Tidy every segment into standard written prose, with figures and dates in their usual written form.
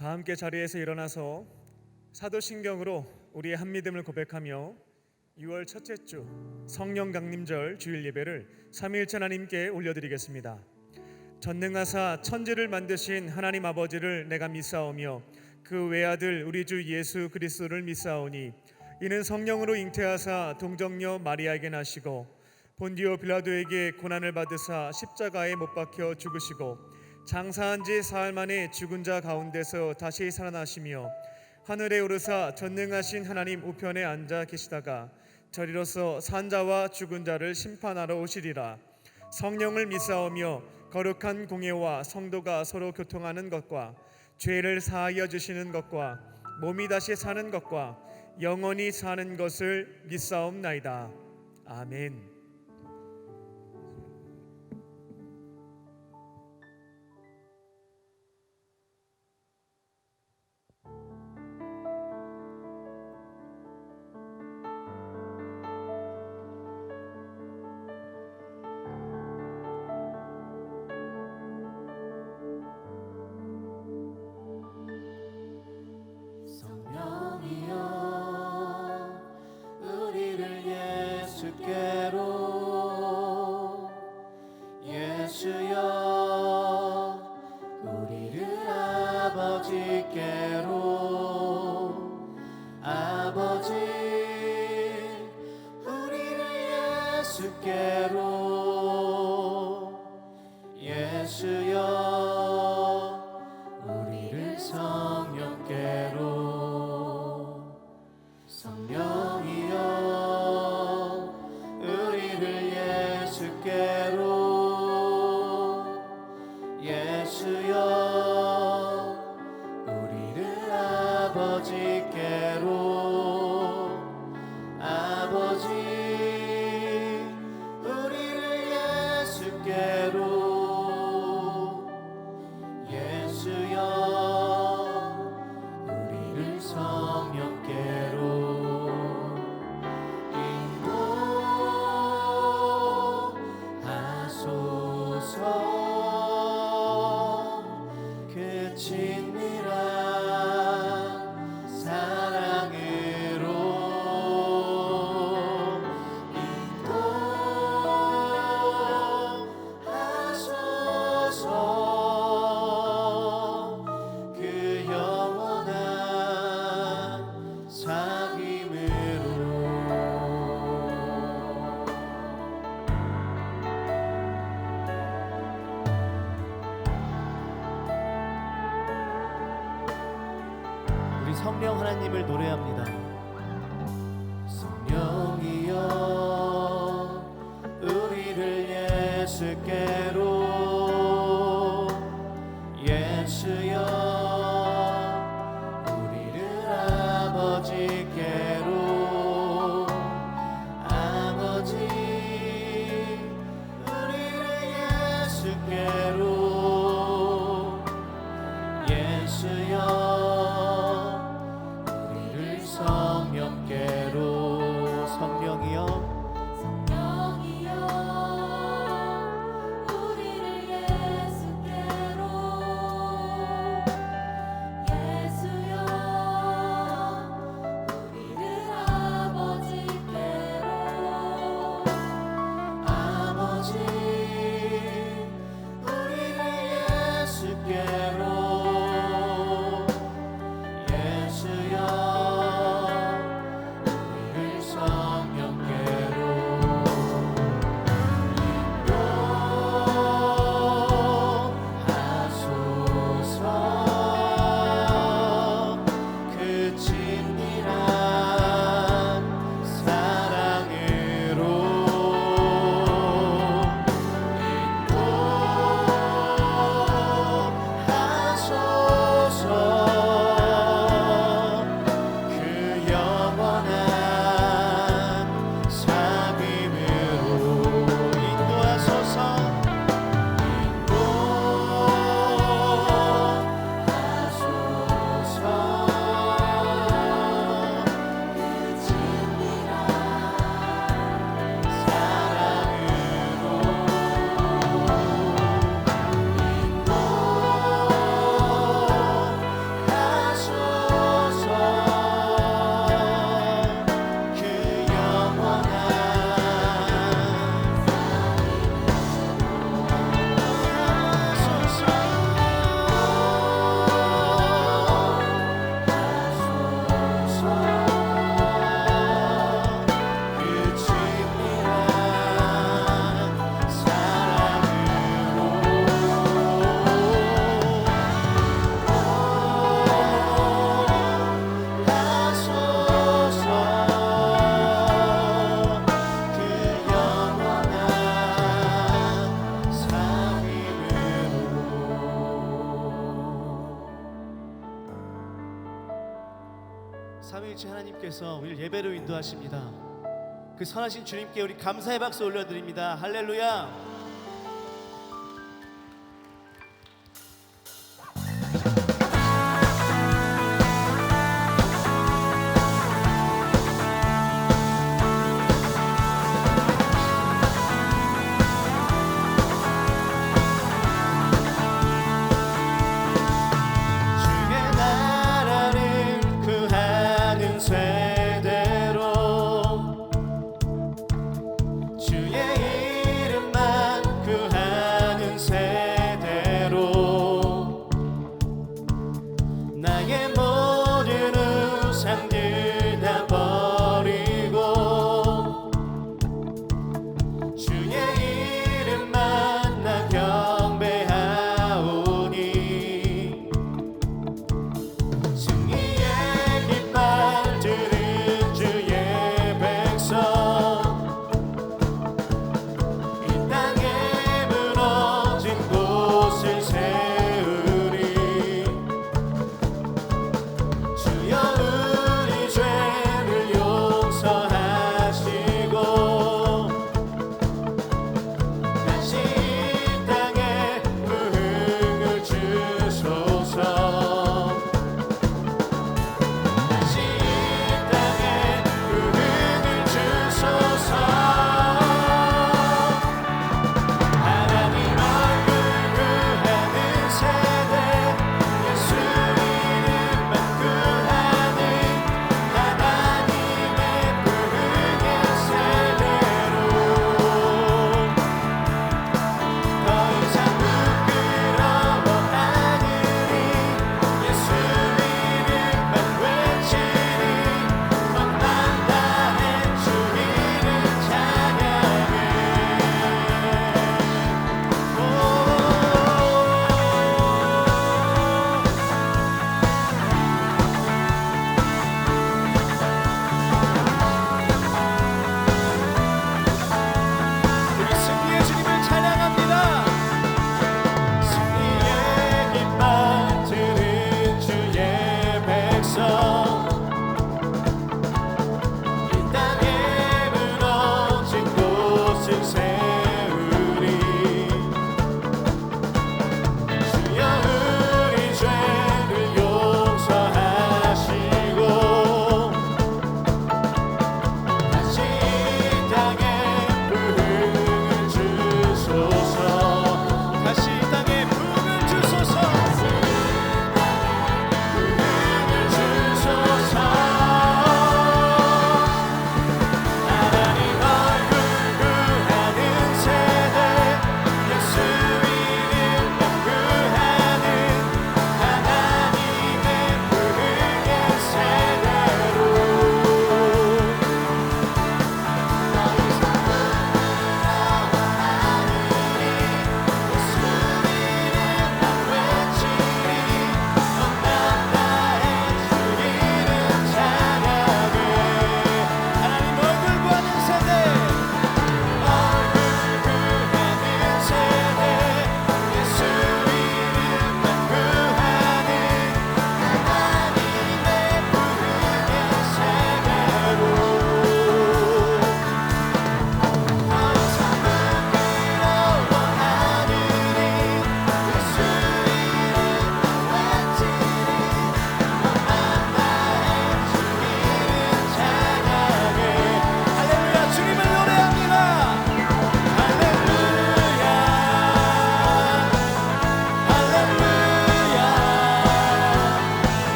다 함께 자리에서 일어나서 사도신경으로 우리의 한믿음을 고백하며 6월 첫째 주 성령 강림절 주일 예배를 삼위일체 하나님께 올려드리겠습니다. 전능하사 천지를 만드신 하나님 아버지를 내가 믿사오며 그 외아들 우리 주 예수 그리스도를 믿사오니 이는 성령으로 잉태하사 동정녀 마리아에게 나시고 본디오 빌라도에게 고난을 받으사 십자가에 못 박혀 죽으시고 장사한 지 사흘 만에 죽은 자 가운데서 다시 살아나시며 하늘에 오르사 전능하신 하나님 우편에 앉아 계시다가 저리로서 산자와 죽은 자를 심판하러 오시리라. 성령을 믿사오며 거룩한 공예와 성도가 서로 교통하는 것과 죄를 사하여 주시는 것과 몸이 다시 사는 것과 영원히 사는 것을 믿사옵나이다. 아멘. 성령 하나님을 노래합니다. 성령이여 우리를 예수께로, 예수여 우리를 아버지께로, 아버지 우리를 예수께로, 예수여 성령께로. 성령이여 우리를 예수께로, 삼위일체 하나님께서 우리를 예배로 인도하십니다. 그 선하신 주님께 우리 감사의 박수 올려드립니다. 할렐루야.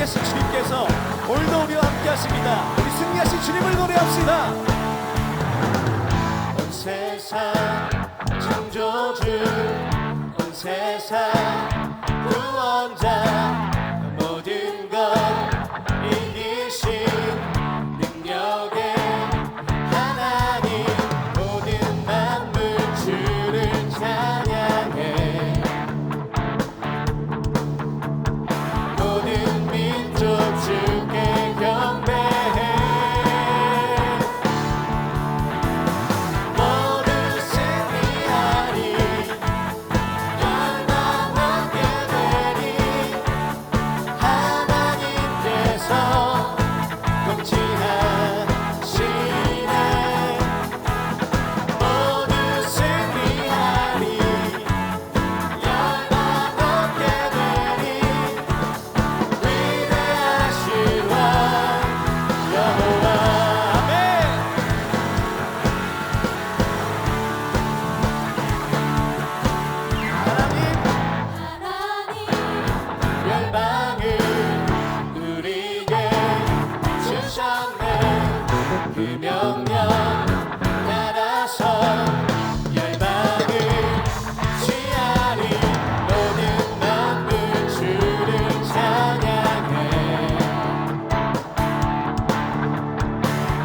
승리하신 주님께서 오늘도 우리와 함께 하십니다. 우리 승리하신 주님을 노래합시다. 세상 창조주 온 세상 구원자 모든 것 이기신 능력의 하나님 모든 만물 주를 찬양해 모든 민족 주께 경배해 모두 승리하리 열방하게 되리 하나님께서 통치하시네 모두 승리하리 열방하게 되리 위대하신 왕 여호와 아멘. 하나님 열방을 우리에게 주셨네 그 명령 따라서 열방을 취하리 모든 만물 주를 찬양해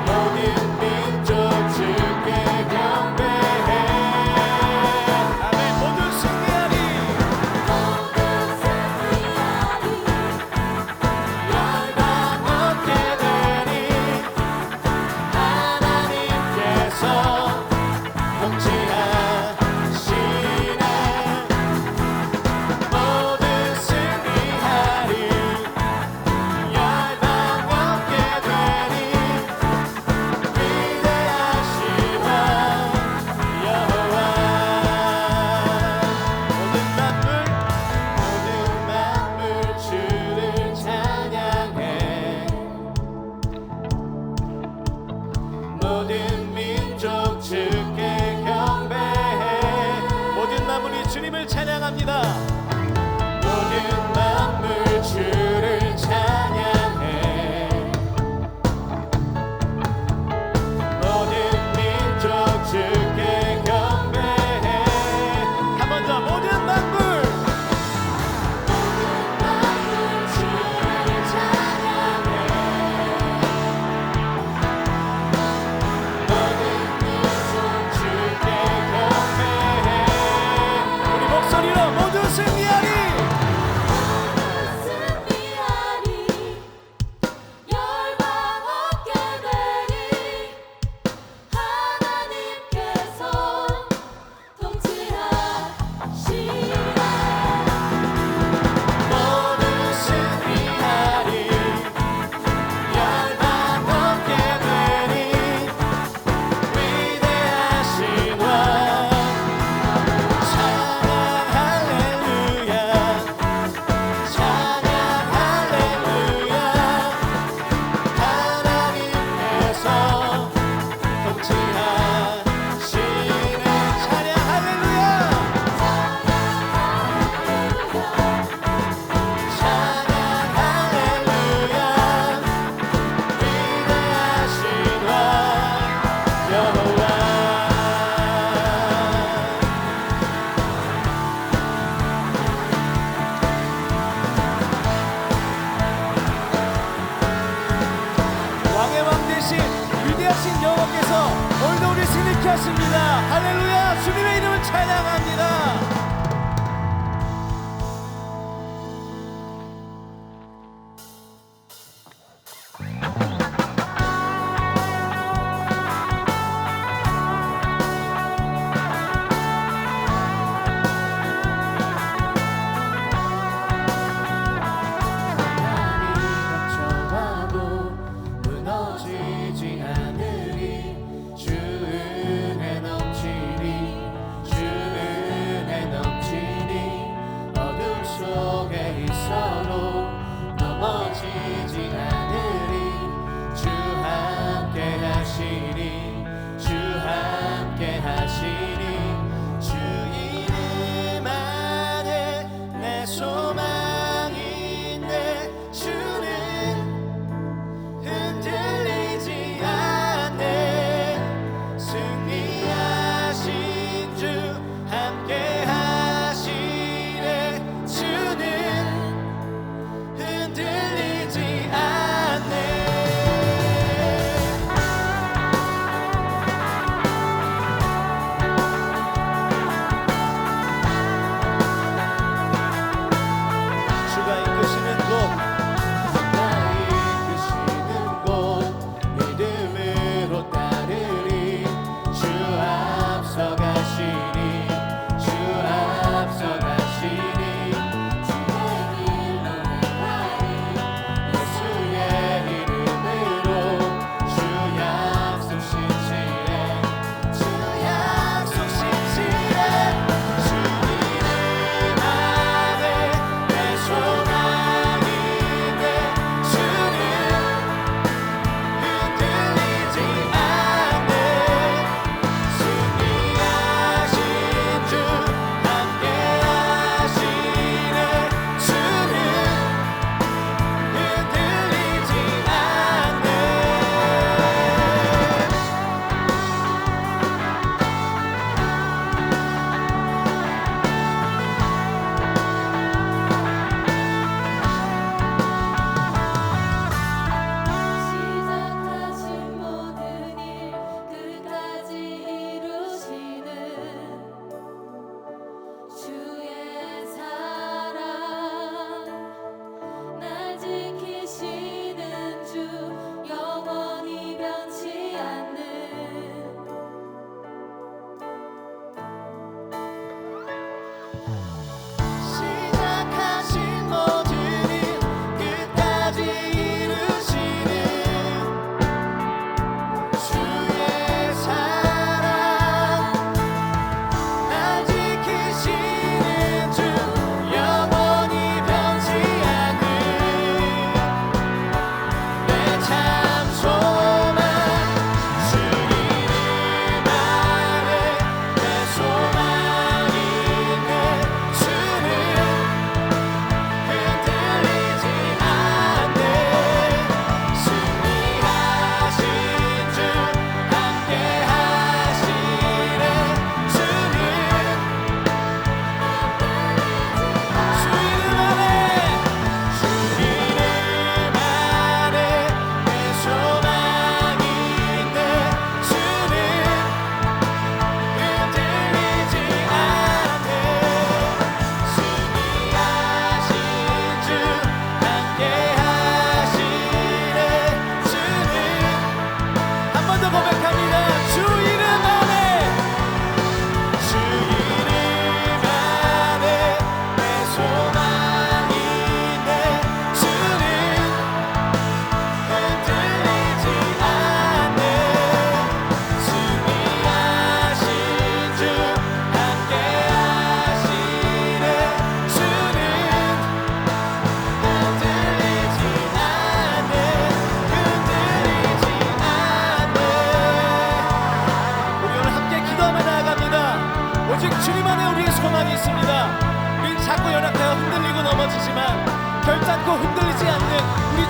모든 민족 주께 경배해 아멘. 모두 승리하리 열방 얻게 되리 하나님께서 통치하시네 모두 승리하리 열방 얻게 되리 위대하신 왕 여호와 모든 만물 주를 찬양해 모든 민족 주께 경배해 모든 만물이 주님을 찬양합니다 모든 만물 주를 찬양해 모든 민족 주께 경배해 한 번 더 모든 만물 주를 찬양해 모든 민족 주께 경배해 우리 목소리로 모두 승리하리 열방 얻게 되리 하나님께서 통치하시네 모두 승리하리 열방 얻게 되리 위대하신 왕 찬양 할렐루야 찬양 할렐루야 하나님께서 통치하시네 찬양 할렐루야 찬양 할렐루야 위대하신 왕 여호와 왕의 왕 대신 위대하신 여호와께서 오늘도 우리 승리케 하십니다 할렐루야 주님의 이름을 찬양합니다 닥쳐와도 무너지지 않으리 주 은혜 넘치리 주 은혜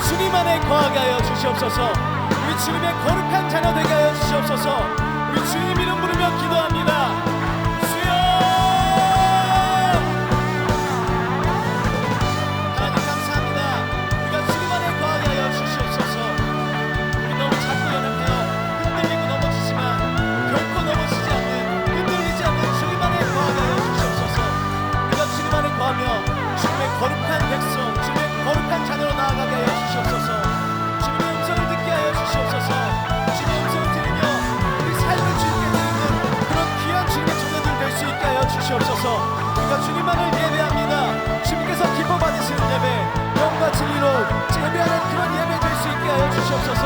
주님 안에 거하게 하여 주시옵소서. 우리 주님의 거룩한 자녀 되게 하여 주시옵소서. 우리 주님 이름 부르며 기도합니다. 주여! 하나님 감사합니다. 우리가 주님 안에 거하게 하여 주시옵소서. 우리 너무 자꾸 연약하여 흔들리고 넘어지지만 결코 넘어지지 않는, 흔들리지 않는 주님 안에 거하게 하여 주시옵소서. 우리가 주님 안에 거하며 주님의 거룩한 백성, 주님의 거룩한 자녀로 나아가게 하여 주시옵소서. 주님의 음성을 듣게 하여 주시옵소서. 주님의 음성을 들으며 우리 삶을 주님께 드리는 그런 귀한 주님의 종들들 될 수 있게 하여 주시옵소서. 우리가 주님만을 예배합니다. 주님께서 기뻐 받으시는 예배, 영과 진리로 예배하는 그런 예배 될 수 있게 하여 주시옵소서.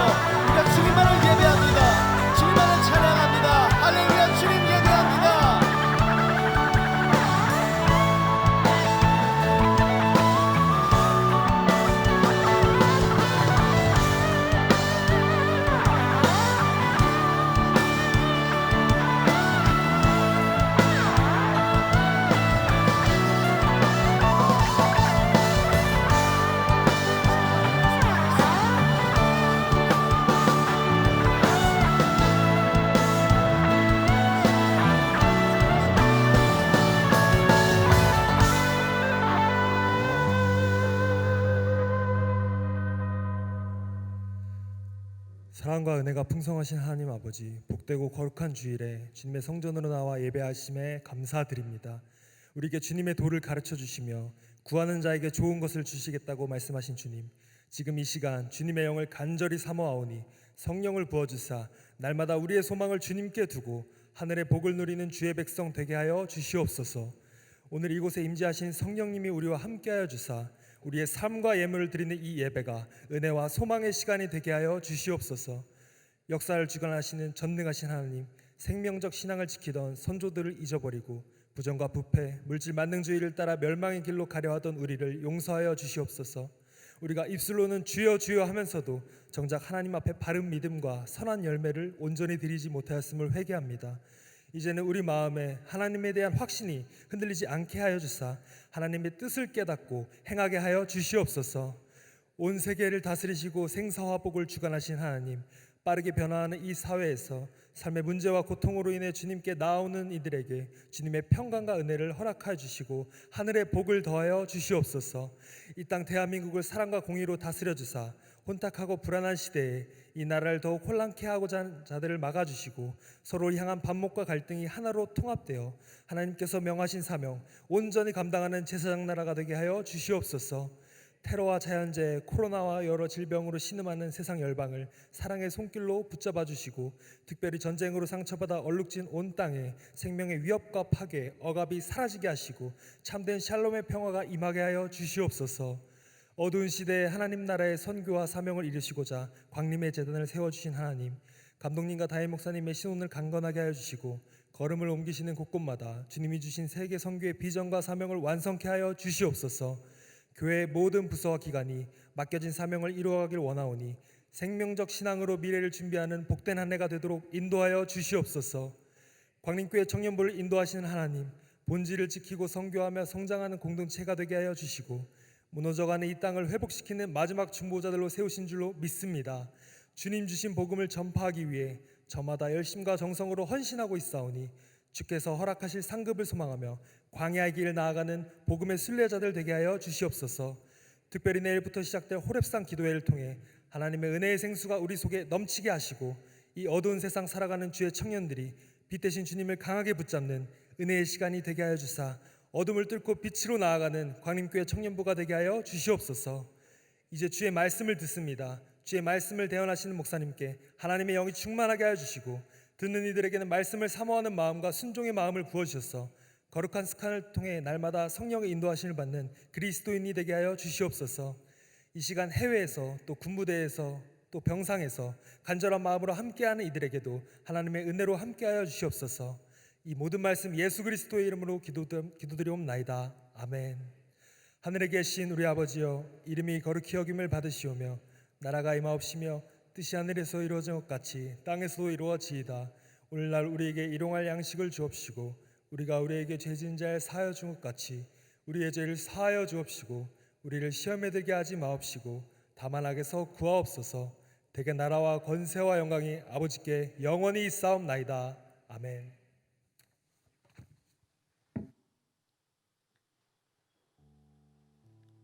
우리가 주님만을 예배합니다. 주님만을 찬양합니다. 할렐루야. 주님 예배합니다. 사랑과 은혜가 풍성하신 하나님 아버지, 복되고 거룩한 주일에 주님의 성전으로 나와 예배하심에 감사드립니다. 우리에게 주님의 도를 가르쳐 주시며 구하는 자에게 좋은 것을 주시겠다고 말씀하신 주님, 지금 이 시간 주님의 영을 간절히 사모하오니 성령을 부어주사 날마다 우리의 소망을 주님께 두고 하늘의 복을 누리는 주의 백성 되게 하여 주시옵소서. 오늘 이곳에 임재하신 성령님이 우리와 함께하여 주사 우리의 삶과 예물을 드리는 이 예배가 은혜와 소망의 시간이 되게 하여 주시옵소서. 역사를 주관하시는 전능하신 하나님, 생명적 신앙을 지키던 선조들을 잊어버리고 부정과 부패, 물질 만능주의를 따라 멸망의 길로 가려하던 우리를 용서하여 주시옵소서. 우리가 입술로는 주여 주여 하면서도 정작 하나님 앞에 바른 믿음과 선한 열매를 온전히 드리지 못하였음을 회개합니다. 이제는 우리 마음에 하나님에 대한 확신이 흔들리지 않게 하여 주사 하나님의 뜻을 깨닫고 행하게 하여 주시옵소서. 온 세계를 다스리시고 생사화복을 주관하신 하나님, 빠르게 변화하는 이 사회에서 삶의 문제와 고통으로 인해 주님께 나아오는 이들에게 주님의 평강과 은혜를 허락하여 주시고 하늘의 복을 더하여 주시옵소서. 이 땅 대한민국을 사랑과 공의로 다스려 주사 혼탁하고 불안한 시대에 이 나라를 더욱 혼란케 하고자 하는 자들을 막아주시고 서로 향한 반목과 갈등이 하나로 통합되어 하나님께서 명하신 사명 온전히 감당하는 제사장 나라가 되게 하여 주시옵소서. 테러와 자연재해, 코로나와 여러 질병으로 신음하는 세상 열방을 사랑의 손길로 붙잡아 주시고 특별히 전쟁으로 상처받아 얼룩진 온 땅에 생명의 위협과 파괴, 억압이 사라지게 하시고 참된 샬롬의 평화가 임하게 하여 주시옵소서. 어두운 시대에 하나님 나라의 선교와 사명을 이루시고자 광림의 제단을 세워주신 하나님, 감독님과 다임 목사님의 신혼을 강건하게 하여 주시고 걸음을 옮기시는 곳곳마다 주님이 주신 세계 선교의 비전과 사명을 완성케 하여 주시옵소서. 교회의 모든 부서와 기관이 맡겨진 사명을 이루어가길 원하오니 생명적 신앙으로 미래를 준비하는 복된 한 해가 되도록 인도하여 주시옵소서. 광림교회 청년부를 인도하시는 하나님, 본질을 지키고 선교하며 성장하는 공동체가 되게 하여 주시고 무너져가는 이 땅을 회복시키는 마지막 중보자들로 세우신 줄로 믿습니다. 주님 주신 복음을 전파하기 위해 저마다 열심과 정성으로 헌신하고 있사오니 주께서 허락하실 상급을 소망하며 광야의 길을 나아가는 복음의 순례자들 되게 하여 주시옵소서. 특별히 내일부터 시작될 호렙산 기도회를 통해 하나님의 은혜의 생수가 우리 속에 넘치게 하시고 이 어두운 세상 살아가는 주의 청년들이 빛 대신 주님을 강하게 붙잡는 은혜의 시간이 되게 하여 주사 어둠을 뚫고 빛으로 나아가는 광림교회 청년부가 되게 하여 주시옵소서. 이제 주의 말씀을 듣습니다. 주의 말씀을 대언하시는 목사님께 하나님의 영이 충만하게 하여 주시고 듣는 이들에게는 말씀을 사모하는 마음과 순종의 마음을 부어주셔서 거룩한 습관을 통해 날마다 성령의 인도하심을 받는 그리스도인이 되게 하여 주시옵소서. 이 시간 해외에서 또 군부대에서 또 병상에서 간절한 마음으로 함께하는 이들에게도 하나님의 은혜로 함께하여 주시옵소서. 이 모든 말씀 예수 그리스도의 이름으로 기도드리옵나이다. 아멘. 하늘에 계신 우리 아버지여, 이름이 거룩히 여김을 받으시오며 나라가 임하옵시며 뜻이 하늘에서 이루어진 것 같이 땅에서도 이루어지이다. 오늘날 우리에게 일용할 양식을 주옵시고 우리가 우리에게 죄진 자를 사하여 준 것 같이 우리의 죄를 사하여 주옵시고 우리를 시험에 들게 하지 마옵시고 다만 악에서 구하옵소서. 대개 나라와 권세와 영광이 아버지께 영원히 있사옵나이다. 아멘.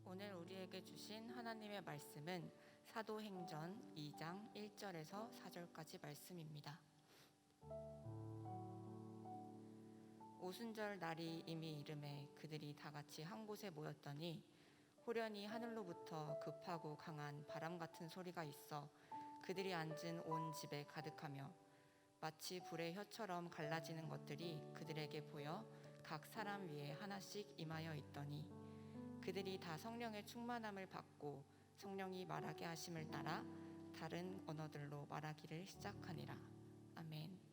오늘 우리에게 주신 하나님의 말씀은 사도행전 2장 1절에서 4절까지 말씀입니다. 오순절 날이 이미 이름에 그들이 다 같이 한 곳에 모였더니 호련히 하늘로부터 급하고 강한 바람 같은 소리가 있어 그들이 앉은 온 집에 가득하며 마치 불의 혀처럼 갈라지는 것들이 그들에게 보여 각 사람 위에 하나씩 임하여 있더니 그들이 다 성령의 충만함을 받고 성령이 말하게 하심을 따라 다른 언어들로 말하기를 시작하니라. 아멘.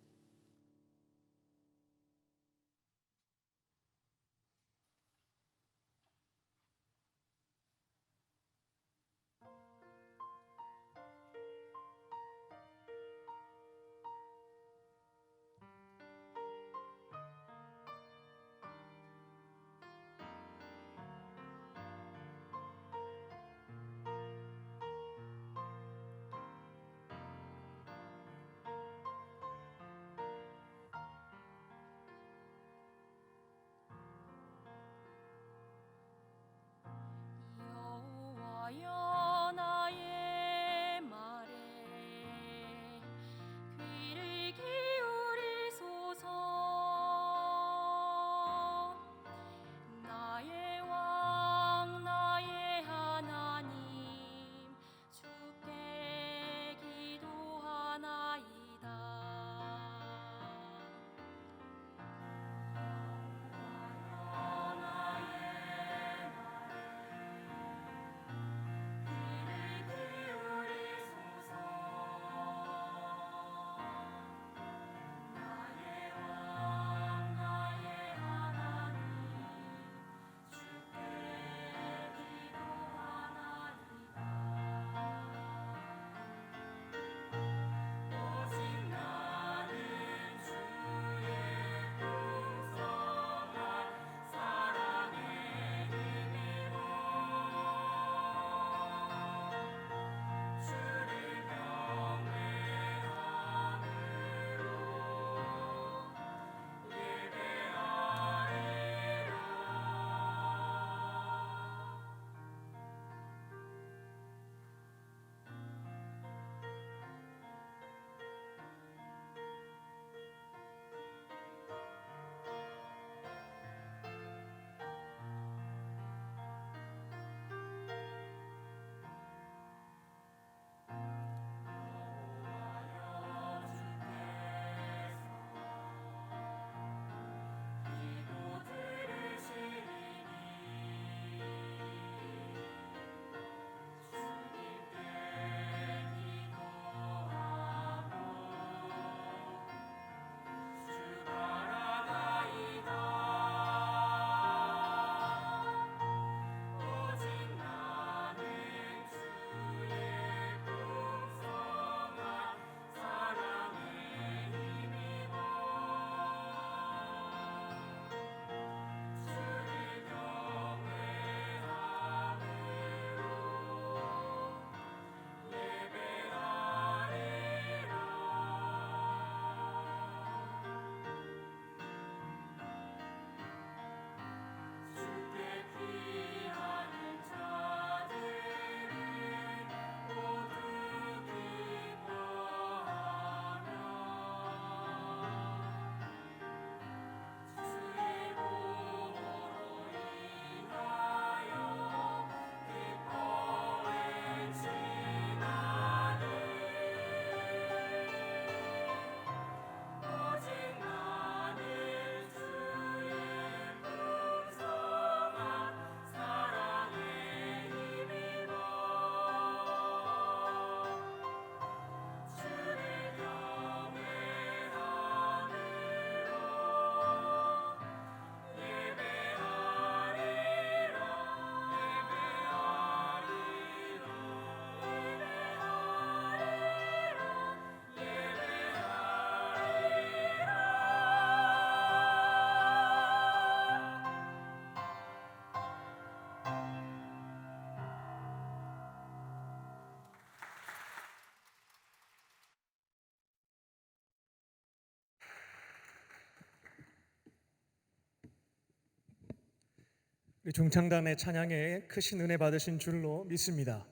우리 중창단의 찬양에 크신 은혜 받으신 줄로 믿습니다.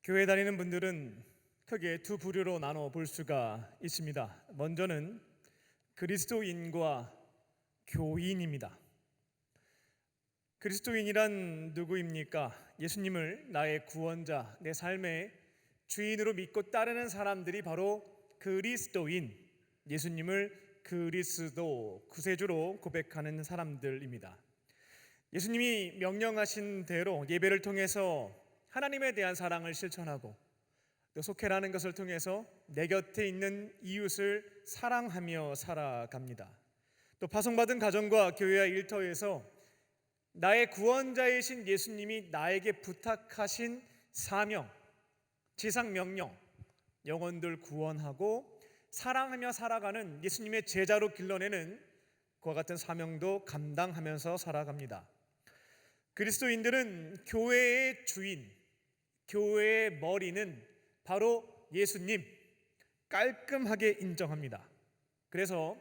교회 다니는 분들은 크게 두 부류로 나눠 볼 수가 있습니다. 먼저는 그리스도인과 교인입니다. 그리스도인이란 누구입니까? 예수님을 나의 구원자, 내 삶의 주인으로 믿고 따르는 사람들이 바로 그리스도인, 예수님을 그리스도, 구세주로 고백하는 사람들입니다. 예수님이 명령하신 대로 예배를 통해서 하나님에 대한 사랑을 실천하고 또 속회라는 것을 통해서 내 곁에 있는 이웃을 사랑하며 살아갑니다. 또 파송받은 가정과 교회와 일터에서 나의 구원자이신 예수님이 나에게 부탁하신 사명, 지상 명령, 영혼들 구원하고 사랑하며 살아가는 예수님의 제자로 길러내는 그와 같은 사명도 감당하면서 살아갑니다. 그리스도인들은 교회의 주인, 교회의 머리는 바로 예수님, 깔끔하게 인정합니다. 그래서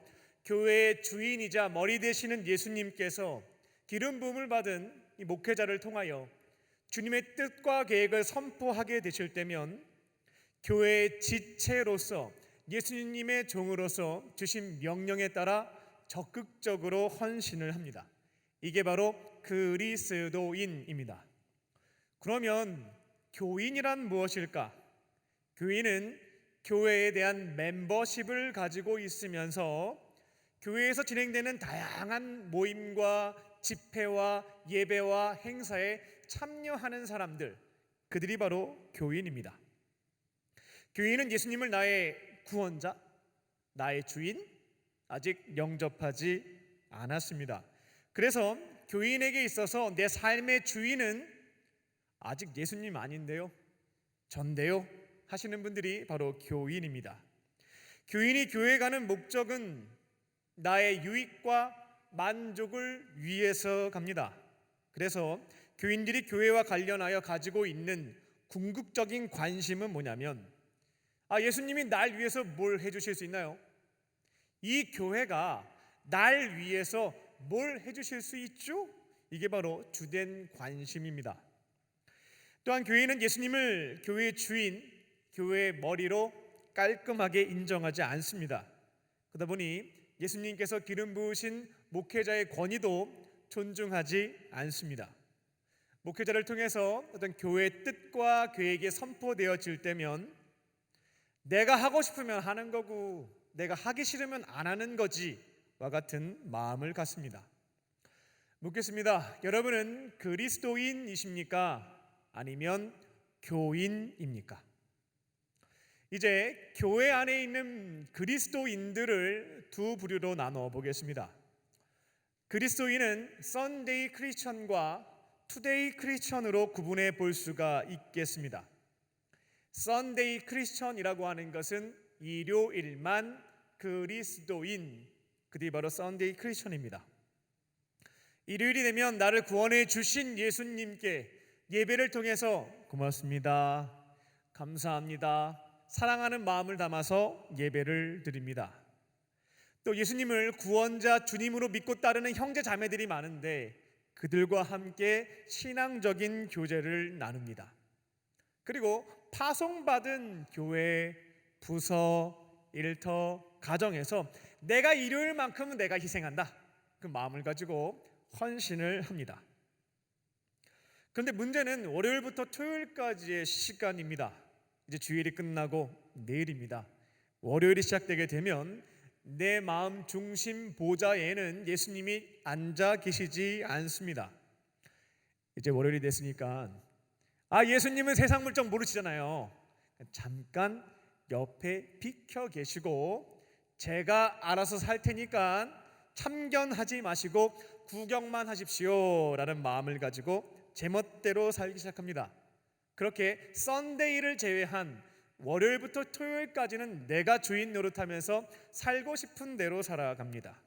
교회의 주인이자 머리 되시는 예수님께서 기름 부음을 받은 이 목회자를 통하여 주님의 뜻과 계획을 선포하게 되실 때면 교회의 지체로서 예수님의 종으로서 주신 명령에 따라 적극적으로 헌신을 합니다. 이게 바로 그리스도인입니다. 그러면 교인이란 무엇일까? 교인은 교회에 대한 멤버십을 가지고 있으면서 교회에서 진행되는 다양한 모임과 집회와 예배와 행사에 참여하는 사람들, 그들이 바로 교인입니다. 교인은 예수님을 나의 구원자, 나의 주인 아직 영접하지 않았습니다. 그래서 교인에게 있어서 내 삶의 주인은 아직 예수님 아닌데요, 전데요 하시는 분들이 바로 교인입니다. 교인이 교회 가는 목적은 나의 유익과 만족을 위해서 갑니다. 그래서 교인들이 교회와 관련하여 가지고 있는 궁극적인 관심은 뭐냐면, 예수님이 날 위해서 뭘 해주실 수 있나요? 이 교회가 날 위해서 뭘 해주실 수 있죠? 이게 바로 주된 관심입니다. 또한 교회는 예수님을 교회의 주인, 교회의 머리로 깔끔하게 인정하지 않습니다. 그러다 보니 예수님께서 기름 부으신 목회자의 권위도 존중하지 않습니다. 목회자를 통해서 어떤 교회의 뜻과 계획이 선포되어질 때면 내가 하고 싶으면 하는 거고 내가 하기 싫으면 안 하는 거지와 같은 마음을 갖습니다. 묻겠습니다. 여러분은 그리스도인이십니까? 아니면 교인입니까? 이제 교회 안에 있는 그리스도인들을 두 부류로 나눠 보겠습니다. 그리스도인은 썬데이 크리스천과 투데이 크리스천으로 구분해 볼 수가 있겠습니다. 썬데이 크리스천이라고 하는 것은 일요일만 그리스도인, 그들이 바로 썬데이 크리스천입니다. 일요일이 되면 나를 구원해 주신 예수님께 예배를 통해서 고맙습니다, 감사합니다, 사랑하는 마음을 담아서 예배를 드립니다. 또 예수님을 구원자 주님으로 믿고 따르는 형제 자매들이 많은데 그들과 함께 신앙적인 교제를 나눕니다. 그리고 파송받은 교회, 부서, 일터, 가정에서 내가 일요일만큼은 내가 희생한다, 그 마음을 가지고 헌신을 합니다. 그런데 문제는 월요일부터 토요일까지의 시간입니다. 이제 주일이 끝나고 내일입니다. 월요일이 시작되게 되면 내 마음 중심 보좌에는 예수님이 앉아 계시지 않습니다. 이제 월요일이 됐으니까 예수님은 세상 물정 모르시잖아요. 잠깐 옆에 비켜 계시고 제가 알아서 살 테니까 참견하지 마시고 구경만 하십시오 라는 마음을 가지고 제멋대로 살기 시작합니다. 그렇게 썬데이를 제외한 월요일부터 토요일까지는 내가 주인 노릇하면서 살고 싶은 대로 살아갑니다.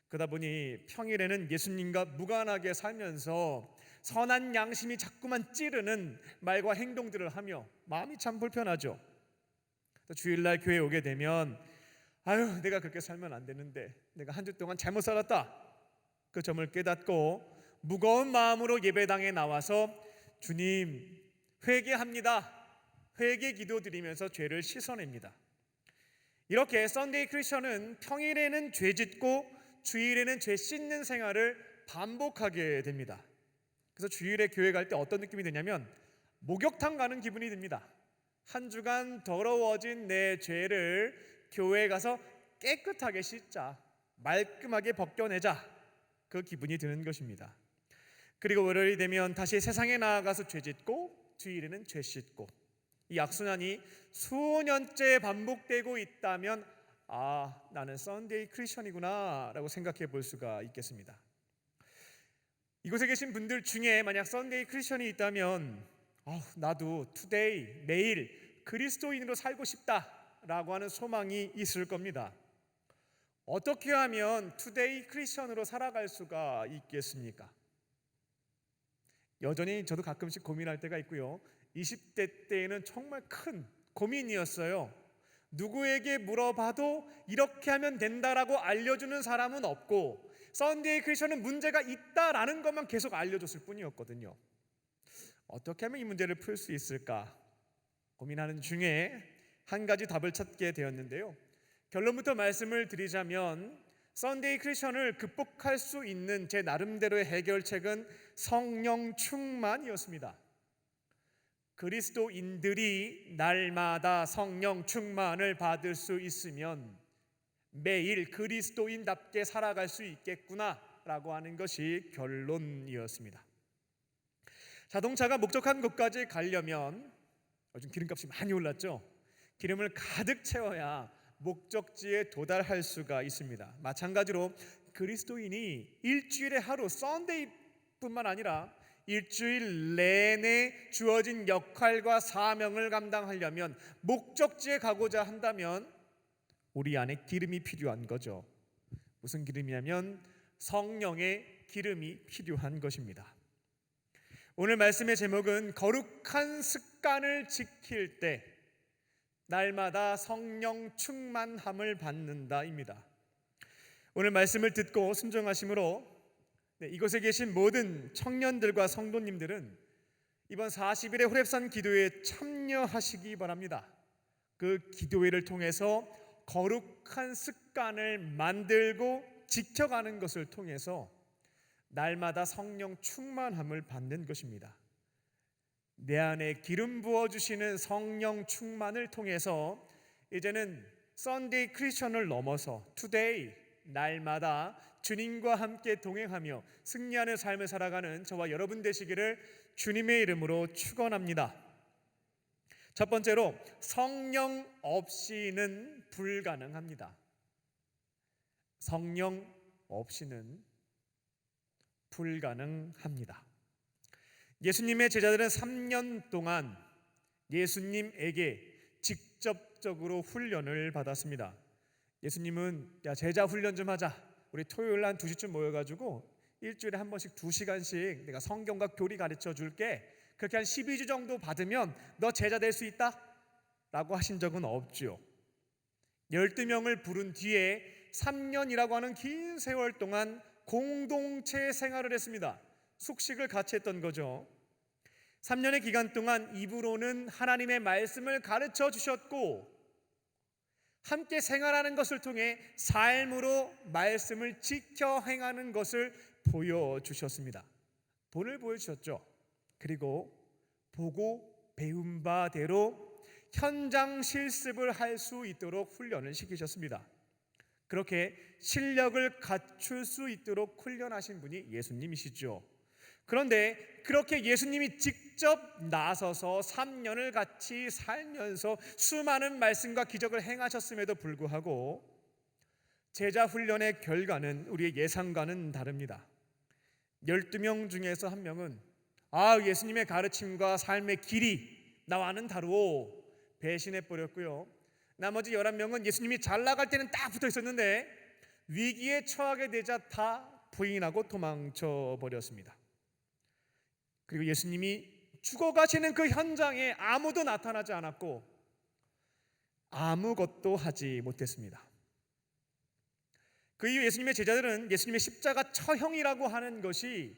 그러다 보니 평일에는 예수님과 무관하게 살면서 선한 양심이 자꾸만 찌르는 말과 행동들을 하며 마음이 참 불편하죠. 또 주일날 교회에 오게 되면 내가 그렇게 살면 안 되는데 내가 한 주 동안 잘못 살았다, 그 점을 깨닫고 무거운 마음으로 예배당에 나와서 주님 회개합니다. 회개 기도 드리면서 죄를 씻어냅니다. 이렇게 썬데이 크리스천은 평일에는 죄 짓고 주일에는 죄 씻는 생활을 반복하게 됩니다. 그래서 주일에 교회 갈 때 어떤 느낌이 드냐면 목욕탕 가는 기분이 듭니다. 한 주간 더러워진 내 죄를 교회에 가서 깨끗하게 씻자, 말끔하게 벗겨내자, 그 기분이 드는 것입니다. 그리고 월요일이 되면 다시 세상에 나아가서 죄 짓고 주일에는 죄 씻고, 이 악순환이 수년째 반복되고 있다면 나는 썬데이 크리스천이구나 라고 생각해 볼 수가 있겠습니다. 이곳에 계신 분들 중에 만약 썬데이 크리스천이 있다면 나도 투데이, 매일 그리스도인으로 살고 싶다라고 하는 소망이 있을 겁니다. 어떻게 하면 투데이 크리스천으로 살아갈 수가 있겠습니까? 여전히 저도 가끔씩 고민할 때가 있고요. 20대 때에는 정말 큰 고민이었어요. 누구에게 물어봐도 이렇게 하면 된다라고 알려주는 사람은 없고, 썬데이 크리스천은 문제가 있다라는 것만 계속 알려줬을 뿐이었거든요. 어떻게 하면 이 문제를 풀 수 있을까 고민하는 중에 한 가지 답을 찾게 되었는데요. 결론부터 말씀을 드리자면 썬데이 크리스천을 극복할 수 있는 제 나름대로의 해결책은 성령 충만이었습니다. 그리스도인들이 날마다 성령 충만을 받을 수 있으면 매일 그리스도인답게 살아갈 수 있겠구나라고 하는 것이 결론이었습니다. 자동차가 목적한 곳까지 가려면 요즘 기름값이 많이 올랐죠. 기름을 가득 채워야 목적지에 도달할 수가 있습니다. 마찬가지로 그리스도인이 일주일에 하루 썬데이뿐만 아니라 일주일 내내 주어진 역할과 사명을 감당하려면, 목적지에 가고자 한다면 우리 안에 기름이 필요한 거죠. 무슨 기름이냐면 성령의 기름이 필요한 것입니다. 오늘 말씀의 제목은 거룩한 습관을 지킬 때 날마다 성령 충만함을 받는다입니다. 오늘 말씀을 듣고 순종하심으로 이곳에 계신 모든 청년들과 성도님들은 이번 40일의 호렙산 기도회에 참여하시기 바랍니다. 그 기도회를 통해서 거룩한 습관을 만들고 지켜가는 것을 통해서 날마다 성령 충만함을 받는 것입니다. 내 안에 기름 부어주시는 성령 충만을 통해서 이제는 썬데이 크리스천을 넘어서 투데이, 날마다 주님과 함께 동행하며 승리하는 삶을 살아가는 저와 여러분 되시기를 주님의 이름으로 축원합니다. 첫 번째로, 성령 없이는 불가능합니다. 성령 없이는 불가능합니다. 예수님의 제자들은 3년 동안 예수님에게 직접적으로 훈련을 받았습니다. 예수님은 제자 훈련 좀 하자. 우리 토요일 한 2시쯤 모여가지고 일주일에 한 번씩 2시간씩 내가 성경과 교리 가르쳐 줄게. 그렇게 한 12주 정도 받으면 너 제자 될 수 있다 라고 하신 적은 없죠. 12명을 부른 뒤에 3년이라고 하는 긴 세월 동안 공동체 생활을 했습니다. 숙식을 같이 했던 거죠. 3년의 기간 동안 입으로는 하나님의 말씀을 가르쳐 주셨고, 함께 생활하는 것을 통해 삶으로 말씀을 지켜 행하는 것을 보여주셨습니다. 본을 보여주셨죠. 그리고 보고 배운 바대로 현장 실습을 할 수 있도록 훈련을 시키셨습니다. 그렇게 실력을 갖출 수 있도록 훈련하신 분이 예수님이시죠. 그런데 그렇게 예수님이 직접 나서서 3년을 같이 살면서 수많은 말씀과 기적을 행하셨음에도 불구하고 제자 훈련의 결과는 우리의 예상과는 다릅니다. 12명 중에서 한 명은 예수님의 가르침과 삶의 길이 나와는 다르오 배신해 버렸고요. 나머지 11명은 예수님이 잘 나갈 때는 딱 붙어 있었는데 위기에 처하게 되자 다 부인하고 도망쳐 버렸습니다. 그리고 예수님이 죽어가시는 그 현장에 아무도 나타나지 않았고 아무것도 하지 못했습니다. 그 이후 예수님의 제자들은 예수님의 십자가 처형이라고 하는 것이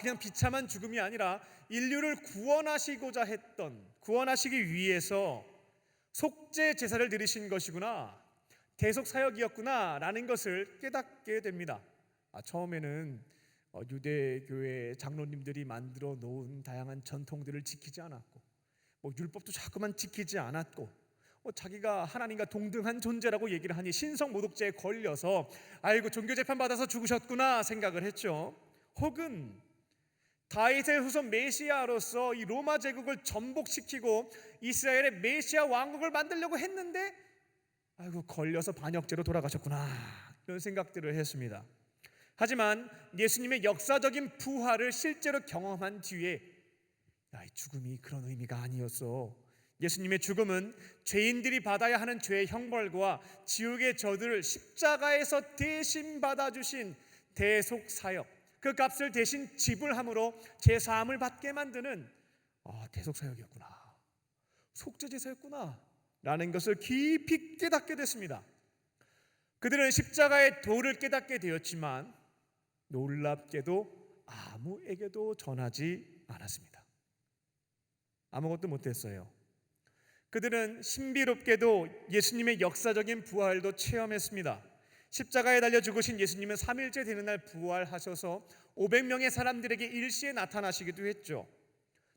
그냥 비참한 죽음이 아니라 인류를 구원하시기 위해서 속죄 제사를 드리신 것이구나, 대속 사역이었구나 라는 것을 깨닫게 됩니다. 처음에는 유대교회 장로님들이 만들어 놓은 다양한 전통들을 지키지 않았고, 율법도 자꾸만 지키지 않았고, 자기가 하나님과 동등한 존재라고 얘기를 하니 신성모독죄에 걸려서 아이고 종교재판 받아서 죽으셨구나 생각을 했죠. 혹은 다윗의 후손 메시아로서 이 로마 제국을 전복시키고 이스라엘의 메시아 왕국을 만들려고 했는데 아이고 걸려서 반역죄로 돌아가셨구나, 이런 생각들을 했습니다. 하지만 예수님의 역사적인 부활을 실제로 경험한 뒤에 이 죽음이 그런 의미가 아니었어. 예수님의 죽음은 죄인들이 받아야 하는 죄의 형벌과 지옥의 저들을 십자가에서 대신 받아주신 대속 사역, 그 값을 대신 지불함으로 제사함을 받게 만드는 대속 사역이었구나, 속죄 제사였구나 라는 것을 깊이 깨닫게 됐습니다. 그들은 십자가의 도를 깨닫게 되었지만 놀랍게도 아무에게도 전하지 않았습니다. 아무것도 못했어요. 그들은 신비롭게도 예수님의 역사적인 부활도 체험했습니다. 십자가에 달려 죽으신 예수님은 3일째 되는 날 부활하셔서 500명의 사람들에게 일시에 나타나시기도 했죠.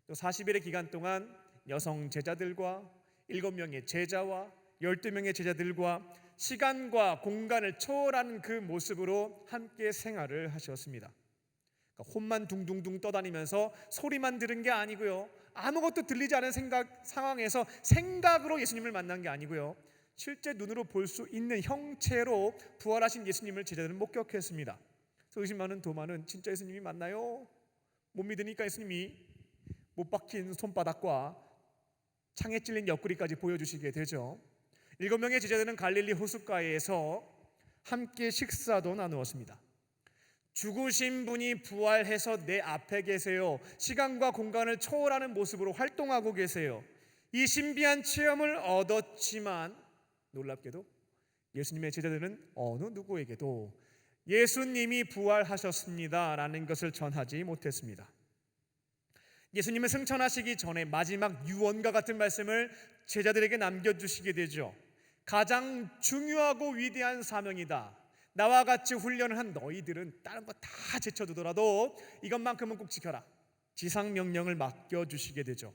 또 40일의 기간 동안 여성 제자들과 7명의 제자와 12명의 제자들과 시간과 공간을 초월하는 그 모습으로 함께 생활을 하셨습니다. 혼만 둥둥둥 떠다니면서 소리만 들은 게 아니고요, 아무것도 들리지 않은 상황에서 생각으로 예수님을 만난 게 아니고요, 실제 눈으로 볼 수 있는 형체로 부활하신 예수님을 제자들은 목격했습니다. 의심하는 도마는 진짜 예수님이 맞나요? 못 믿으니까 예수님이 못 박힌 손바닥과 창에 찔린 옆구리까지 보여주시게 되죠. 7명의 제자들은 갈릴리 호숫가에서 함께 식사도 나누었습니다. 죽으신 분이 부활해서 내 앞에 계세요. 시간과 공간을 초월하는 모습으로 활동하고 계세요. 이 신비한 체험을 얻었지만 놀랍게도 예수님의 제자들은 어느 누구에게도 예수님이 부활하셨습니다 라는 것을 전하지 못했습니다. 예수님은 승천하시기 전에 마지막 유언과 같은 말씀을 제자들에게 남겨주시게 되죠. 가장 중요하고 위대한 사명이다. 나와 같이 훈련을 한 너희들은 다른 거 다 제쳐두더라도 이것만큼은 꼭 지켜라. 지상명령을 맡겨주시게 되죠.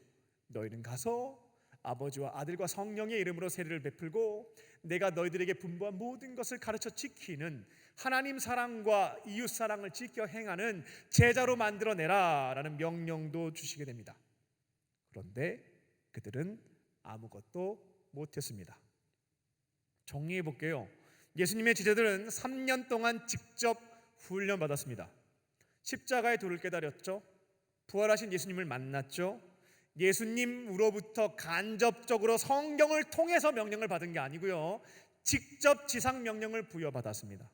너희는 가서 아버지와 아들과 성령의 이름으로 세례를 베풀고 내가 너희들에게 분부한 모든 것을 가르쳐 지키는 하나님 사랑과 이웃 사랑을 지켜 행하는 제자로 만들어내라 라는 명령도 주시게 됩니다. 그런데 그들은 아무것도 못했습니다. 정리해 볼게요. 예수님의 제자들은 3년 동안 직접 훈련받았습니다. 십자가의 도를 깨달았죠. 부활하신 예수님을 만났죠. 예수님으로부터 간접적으로 성경을 통해서 명령을 받은 게 아니고요, 직접 지상 명령을 부여받았습니다.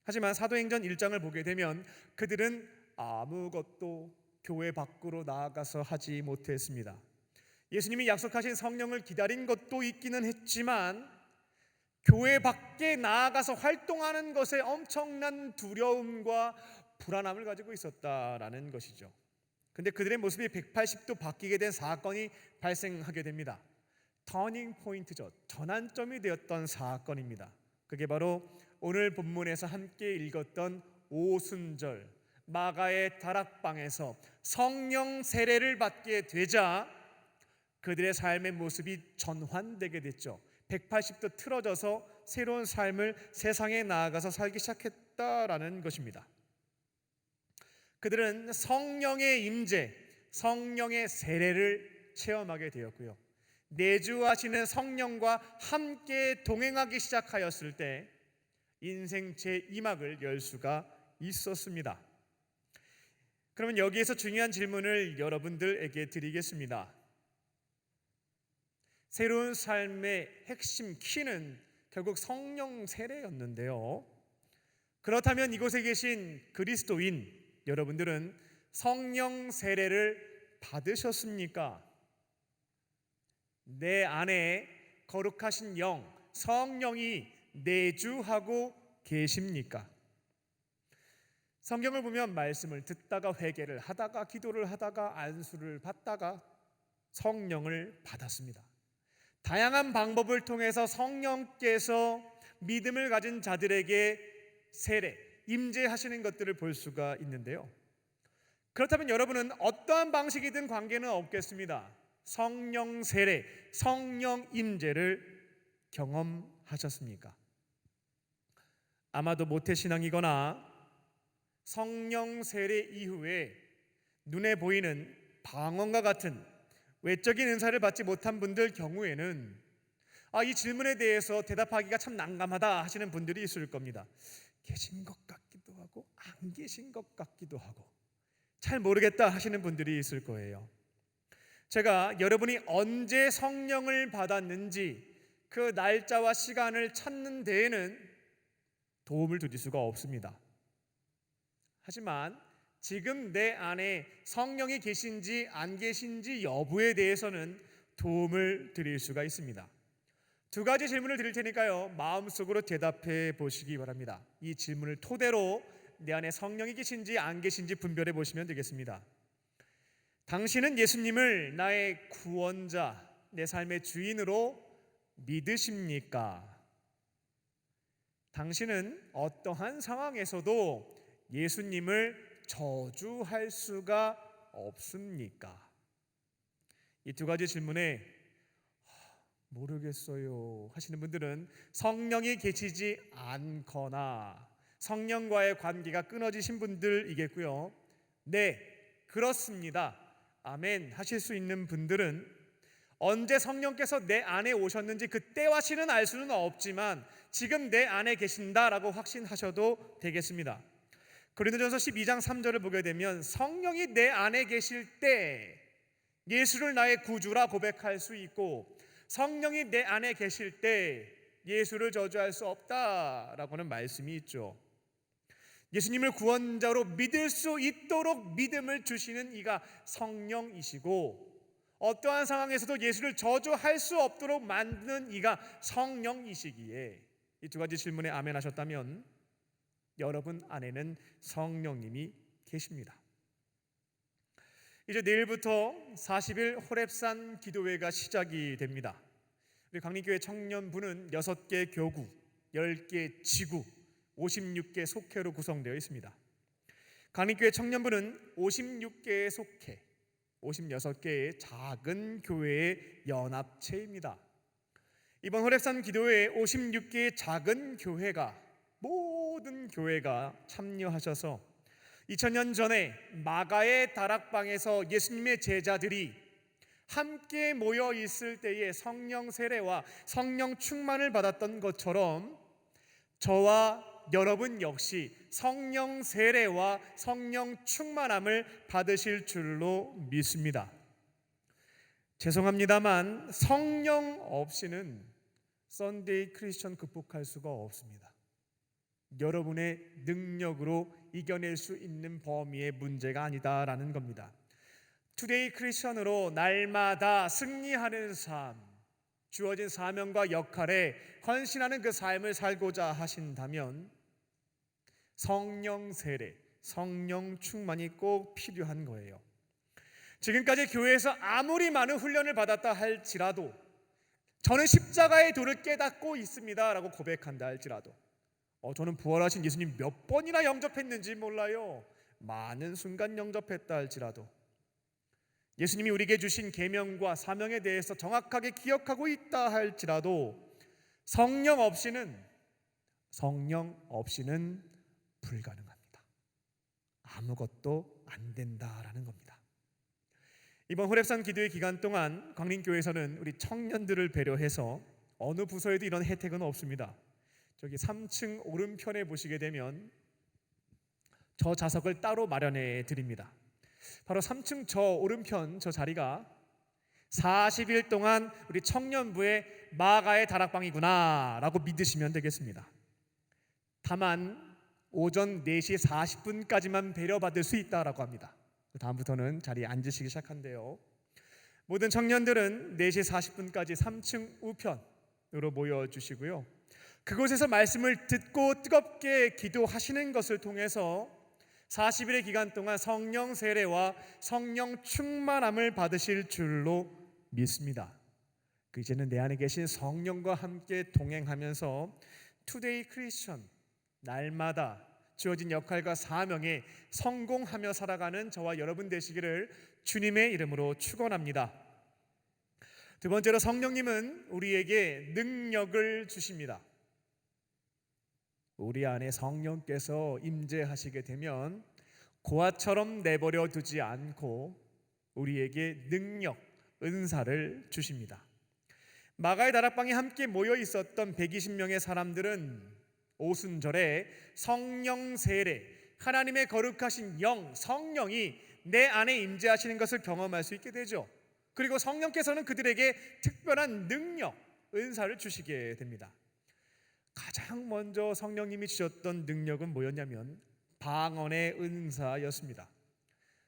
하지만 사도행전 1장을 보게 되면 그들은 아무것도 교회 밖으로 나아가서 하지 못했습니다. 예수님이 약속하신 성령을 기다린 것도 있기는 했지만 교회 밖에 나아가서 활동하는 것에 엄청난 두려움과 불안함을 가지고 있었다라는 것이죠. 근데 그들의 모습이 180도 바뀌게 된 사건이 발생하게 됩니다. 터닝 포인트죠. 전환점이 되었던 사건입니다. 그게 바로 오늘 본문에서 함께 읽었던 오순절 마가의 다락방에서 성령 세례를 받게 되자 그들의 삶의 모습이 전환되게 됐죠. 180도 틀어져서 새로운 삶을 세상에 나아가서 살기 시작했다라는 것입니다. 그들은 성령의 임재, 성령의 세례를 체험하게 되었고요, 내주하시는 성령과 함께 동행하기 시작하였을 때 인생 제2막을 열 수가 있었습니다. 그러면 여기에서 중요한 질문을 여러분들에게 드리겠습니다. 새로운 삶의 핵심 키는 결국 성령 세례였는데요, 그렇다면 이곳에 계신 그리스도인 여러분들은 성령 세례를 받으셨습니까? 내 안에 거룩하신 영, 성령이 내주하고 계십니까? 성경을 보면 말씀을 듣다가 회개를 하다가 기도를 하다가 안수를 받다가 성령을 받았습니다. 다양한 방법을 통해서 성령께서 믿음을 가진 자들에게 세례, 임재하시는 것들을 볼 수가 있는데요. 그렇다면 여러분은 어떠한 방식이든 관계는 없겠습니다. 성령 세례, 성령 임재를 경험하셨습니까? 아마도 모태신앙이거나 성령 세례 이후에 눈에 보이는 방언과 같은 외적인 은사를 받지 못한 분들 경우에는 이 질문에 대해서 대답하기가 참 난감하다 하시는 분들이 있을 겁니다. 계신 것 같기도 하고 안 계신 것 같기도 하고 잘 모르겠다 하시는 분들이 있을 거예요. 제가 여러분이 언제 성령을 받았는지 그 날짜와 시간을 찾는 데에는 도움을 드릴 수가 없습니다. 하지만 지금 내 안에 성령이 계신지 안 계신지 여부에 대해서는 도움을 드릴 수가 있습니다. 두 가지 질문을 드릴 테니까요, 마음속으로 대답해 보시기 바랍니다. 이 질문을 토대로 내 안에 성령이 계신지 안 계신지 분별해 보시면 되겠습니다. 당신은 예수님을 나의 구원자, 내 삶의 주인으로 믿으십니까? 당신은 어떠한 상황에서도 예수님을 저주할 수가 없습니까? 이 두 가지 질문에 모르겠어요 하시는 분들은 성령이 계시지 않거나 성령과의 관계가 끊어지신 분들이겠고요. 네, 그렇습니다. 아멘 하실 수 있는 분들은 언제 성령께서 내 안에 오셨는지 그 때와 시는 알 수는 없지만 지금 내 안에 계신다라고 확신하셔도 되겠습니다. 고린도전서 12장 3절을 보게 되면 성령이 내 안에 계실 때 예수를 나의 구주라 고백할 수 있고 성령이 내 안에 계실 때 예수를 저주할 수 없다라고는 말씀이 있죠. 예수님을 구원자로 믿을 수 있도록 믿음을 주시는 이가 성령이시고 어떠한 상황에서도 예수를 저주할 수 없도록 만드는 이가 성령이시기에 이 두 가지 질문에 아멘 하셨다면 여러분 안에는 성령님이 계십니다. 이제 내일부터 40일 호렙산 기도회가 시작이 됩니다. 우리 강림교회 청년부는 6개 교구, 10개 지구, 56개 속회로 구성되어 있습니다. 강림교회 청년부는 56개의 속회, 56개의 작은 교회의 연합체입니다. 이번 호렙산 기도회에 56개의 작은 교회가 모든 교회가 참여하셔서 2000년 전에 마가의 다락방에서 예수님의 제자들이 함께 모여 있을 때에 성령 세례와 성령 충만을 받았던 것처럼 저와 여러분 역시 성령 세례와 성령 충만함을 받으실 줄로 믿습니다. 죄송합니다만 성령 없이는 썬데이 크리스천 극복할 수가 없습니다. 여러분의 능력으로 이겨낼 수 있는 범위의 문제가 아니다라는 겁니다. 투데이 크리스천으로 날마다 승리하는 삶, 주어진 사명과 역할에 헌신하는 그 삶을 살고자 하신다면 성령 세례, 성령 충만이 꼭 필요한 거예요. 지금까지 교회에서 아무리 많은 훈련을 받았다 할지라도 저는 십자가의 도를 깨닫고 있습니다 라고 고백한다 할지라도 저는 부활하신 예수님 몇 번이나 영접했는지 몰라요. 많은 순간 영접했다 할지라도 예수님이 우리에게 주신 계명과 사명에 대해서 정확하게 기억하고 있다 할지라도 성령 없이는 불가능합니다. 아무것도 안 된다라는 겁니다. 이번 호렙산 기도회 기간 동안 광림교회에서는 우리 청년들을 배려해서 어느 부서에도 이런 혜택은 없습니다. 저기 3층 오른편에 보시게 되면 저 좌석을 따로 마련해 드립니다. 바로 3층 저 오른편 저 자리가 40일 동안 우리 청년부의 마가의 다락방이구나 라고 믿으시면 되겠습니다. 다만 오전 4시 40분까지만 배려받을 수 있다라고 합니다. 다음부터는 자리에 앉으시기 시작한대요. 모든 청년들은 4시 40분까지 3층 우편으로 모여주시고요. 그곳에서 말씀을 듣고 뜨겁게 기도하시는 것을 통해서 40일의 기간 동안 성령 세례와 성령 충만함을 받으실 줄로 믿습니다. 이제는 내 안에 계신 성령과 함께 동행하면서 투데이 크리스천, 날마다 주어진 역할과 사명에 성공하며 살아가는 저와 여러분 되시기를 주님의 이름으로 축원합니다. 두 번째로, 성령님은 우리에게 능력을 주십니다. 우리 안에 성령께서 임재하시게 되면 고아처럼 내버려 두지 않고 우리에게 능력, 은사를 주십니다. 마가의 다락방에 함께 모여 있었던 120명의 사람들은 오순절에 성령 세례, 하나님의 거룩하신 영, 성령이 내 안에 임재하시는 것을 경험할 수 있게 되죠. 그리고 성령께서는 그들에게 특별한 능력, 은사를 주시게 됩니다. 가장 먼저 성령님이 주셨던 능력은 뭐였냐면 방언의 은사였습니다.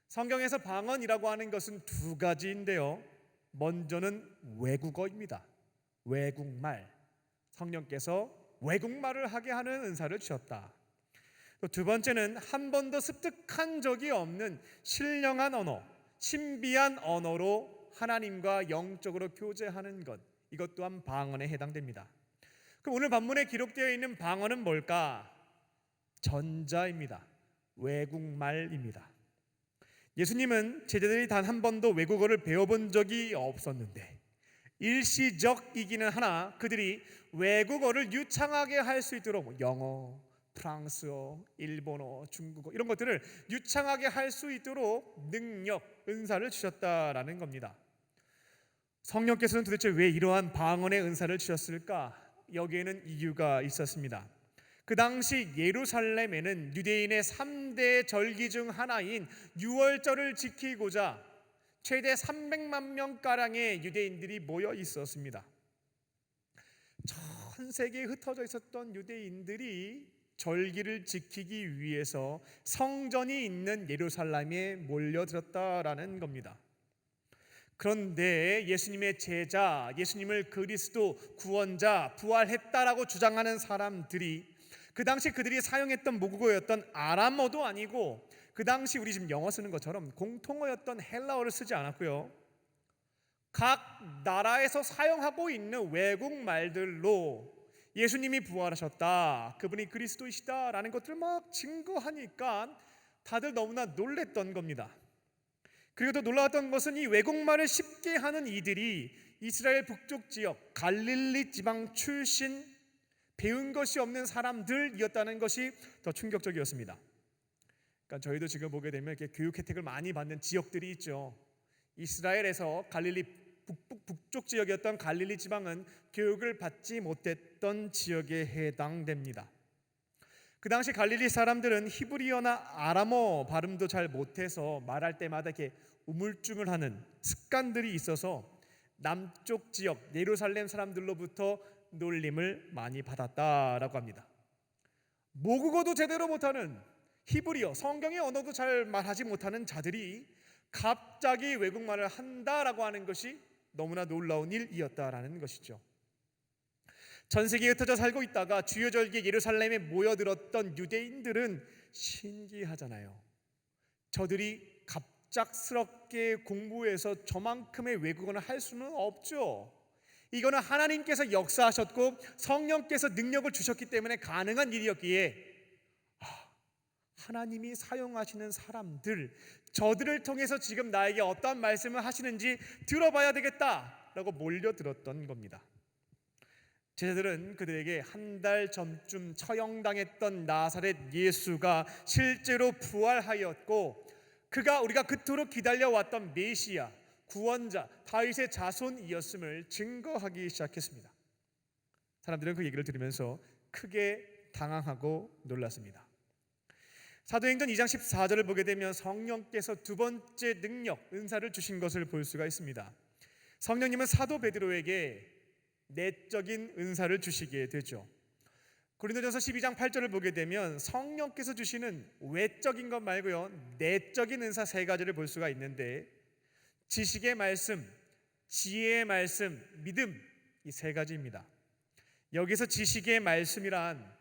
성경에서 방언이라고 하는 것은 두 가지인데요, 먼저는 외국어입니다. 외국말, 성령께서 외국말을 하게 하는 은사를 주셨다. 또 두 번째는 한 번도 습득한 적이 없는 신령한 언어, 신비한 언어로 하나님과 영적으로 교제하는 것, 이것 또한 방언에 해당됩니다. 그럼 오늘 본문에 기록되어 있는 방언은 뭘까? 전자입니다. 외국말입니다. 예수님은 제자들이 단 한 번도 외국어를 배워본 적이 없었는데 일시적이기는 하나 그들이 외국어를 유창하게 할 수 있도록 영어, 프랑스어, 일본어, 중국어 이런 것들을 유창하게 할 수 있도록 능력, 은사를 주셨다라는 겁니다. 성령께서는 도대체 왜 이러한 방언의 은사를 주셨을까? 여기에는 이유가 있었습니다. 그 당시 예루살렘에는 유대인의 3대 절기 중 하나인 유월절을 지키고자 최대 300만 명가량의 유대인들이 모여 있었습니다. 전 세계에 흩어져 있었던 유대인들이 절기를 지키기 위해서 성전이 있는 예루살렘에 몰려들었다라는 겁니다. 그런데 예수님의 제자, 예수님을 그리스도, 구원자, 부활했다라고 주장하는 사람들이 그 당시 그들이 사용했던 모국어였던 아람어도 아니고 그 당시 우리 지금 영어 쓰는 것처럼 공통어였던 헬라어를 쓰지 않았고요, 각 나라에서 사용하고 있는 외국 말들로 예수님이 부활하셨다, 그분이 그리스도이시다라는 것들을 막 증거하니까 다들 너무나 놀랬던 겁니다. 그리고 더 놀라웠던 것은 이 외국말을 쉽게 하는 이들이 이스라엘 북쪽 지역 갈릴리 지방 출신 배운 것이 없는 사람들이었다는 것이 더 충격적이었습니다. 그러니까 저희도 지금 보게 되면 이렇게 교육 혜택을 많이 받는 지역들이 있죠. 이스라엘에서 갈릴리 북쪽 지역이었던 갈릴리 지방은 교육을 받지 못했던 지역에 해당됩니다. 그 당시 갈릴리 사람들은 히브리어나 아람어 발음도 잘 못해서 말할 때마다 이렇게 우물쭈물하는 습관들이 있어서 남쪽 지역 예루살렘 사람들로부터 놀림을 많이 받았다라고 합니다. 모국어도 제대로 못하는 히브리어, 성경의 언어도 잘 말하지 못하는 자들이 갑자기 외국말을 한다라고 하는 것이 너무나 놀라운 일이었다라는 것이죠. 전 세계에 흩어져 살고 있다가 주요 절기 예루살렘에 모여들었던 유대인들은 신기하잖아요. 저들이 갑작스럽게 공부해서 저만큼의 외국어를 할 수는 없죠. 이거는 하나님께서 역사하셨고 성령께서 능력을 주셨기 때문에 가능한 일이었기에 하나님이 사용하시는 사람들, 저들을 통해서 지금 나에게 어떠한 말씀을 하시는지 들어봐야 되겠다라고 몰려들었던 겁니다. 제자들은 그들에게 한 달 전쯤 처형당했던 나사렛 예수가 실제로 부활하였고 그가 우리가 그토록 기다려왔던 메시아, 구원자, 다윗의 자손이었음을 증거하기 시작했습니다. 사람들은 그 얘기를 들으면서 크게 당황하고 놀랐습니다. 사도행전 2장 14절을 보게 되면 성령께서 두 번째 능력, 은사를 주신 것을 볼 수가 있습니다. 성령님은 사도 베드로에게 내적인 은사를 주시게 되죠. 고린도전서 12장 8절을 보게 되면 성령께서 주시는 외적인 것 말고요, 내적인 은사 세 가지를 볼 수가 있는데 지식의 말씀, 지혜의 말씀, 믿음, 이 세 가지입니다. 여기서 지식의 말씀이란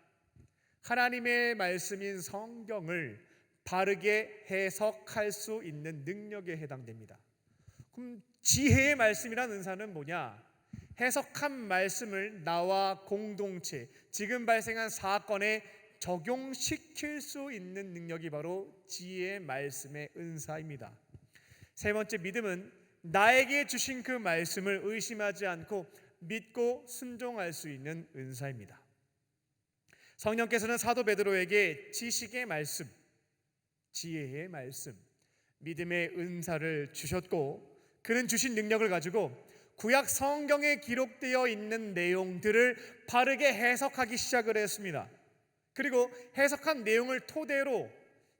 하나님의 말씀인 성경을 바르게 해석할 수 있는 능력에 해당됩니다. 그럼 지혜의 말씀이란 은사는 뭐냐? 해석한 말씀을 나와 공동체, 지금 발생한 사건에 적용시킬 수 있는 능력이 바로 지혜의 말씀의 은사입니다. 세 번째, 믿음은 나에게 주신 그 말씀을 의심하지 않고 믿고 순종할 수 있는 은사입니다. 성령께서는 사도 베드로에게 지식의 말씀, 지혜의 말씀, 믿음의 은사를 주셨고, 그는 주신 능력을 가지고 구약 성경에 기록되어 있는 내용들을 바르게 해석하기 시작을 했습니다. 그리고 해석한 내용을 토대로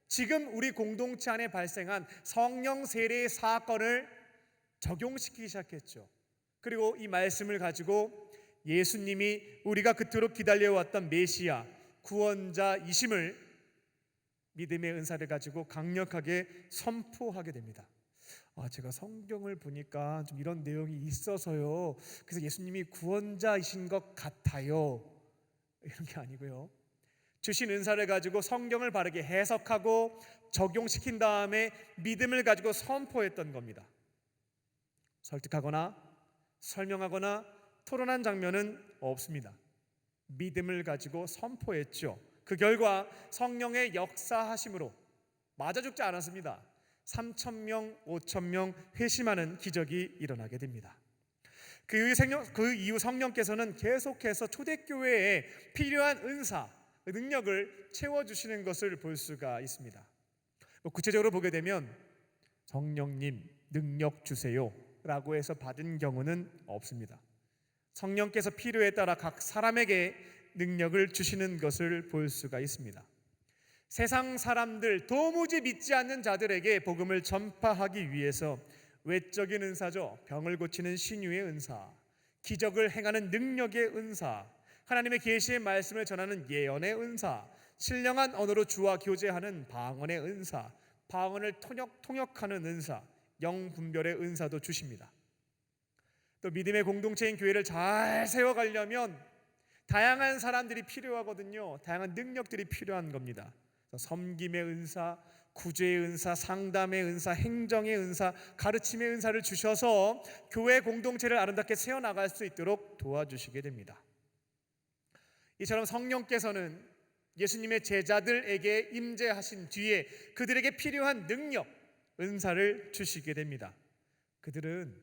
지금 우리 공동체 안에 발생한 성령 세례의 사건을 적용시키기 시작했죠. 그리고 이 말씀을 가지고 예수님이 우리가 그토록 기다려왔던 메시아, 구원자이심을 믿음의 은사를 가지고 강력하게 선포하게 됩니다. 제가 성경을 보니까 좀 이런 내용이 있어서요, 그래서 예수님이 구원자이신 것 같아요, 이런 게 아니고요, 주신 은사를 가지고 성경을 바르게 해석하고 적용시킨 다음에 믿음을 가지고 선포했던 겁니다. 설득하거나 설명하거나 토론한 장면은 없습니다. 믿음을 가지고 선포했죠. 그 결과 성령의 역사하심으로 맞아 죽지 않았습니다. 3,000명, 5,000명 회심하는 기적이 일어나게 됩니다. 그 이후 성령께서는 계속해서 초대교회에 필요한 은사, 능력을 채워주시는 것을 볼 수가 있습니다. 구체적으로 보게 되면 성령님 능력 주세요 라고 해서 받은 경우는 없습니다. 성령께서 필요에 따라 각 사람에게 능력을 주시는 것을 볼 수가 있습니다. 세상 사람들, 도무지 믿지 않는 자들에게 복음을 전파하기 위해서 외적인 은사죠. 병을 고치는 신유의 은사, 기적을 행하는 능력의 은사, 하나님의 계시의 말씀을 전하는 예언의 은사, 신령한 언어로 주와 교제하는 방언의 은사, 방언을 통역하는 은사, 영분별의 은사도 주십니다. 또 믿음의 공동체인 교회를 잘 세워가려면 다양한 사람들이 필요하거든요. 다양한 능력들이 필요한 겁니다. 섬김의 은사, 구제의 은사, 상담의 은사, 행정의 은사, 가르침의 은사를 주셔서 교회 공동체를 아름답게 세워나갈 수 있도록 도와주시게 됩니다. 이처럼 성령께서는 예수님의 제자들에게 임재하신 뒤에 그들에게 필요한 능력, 은사를 주시게 됩니다. 그들은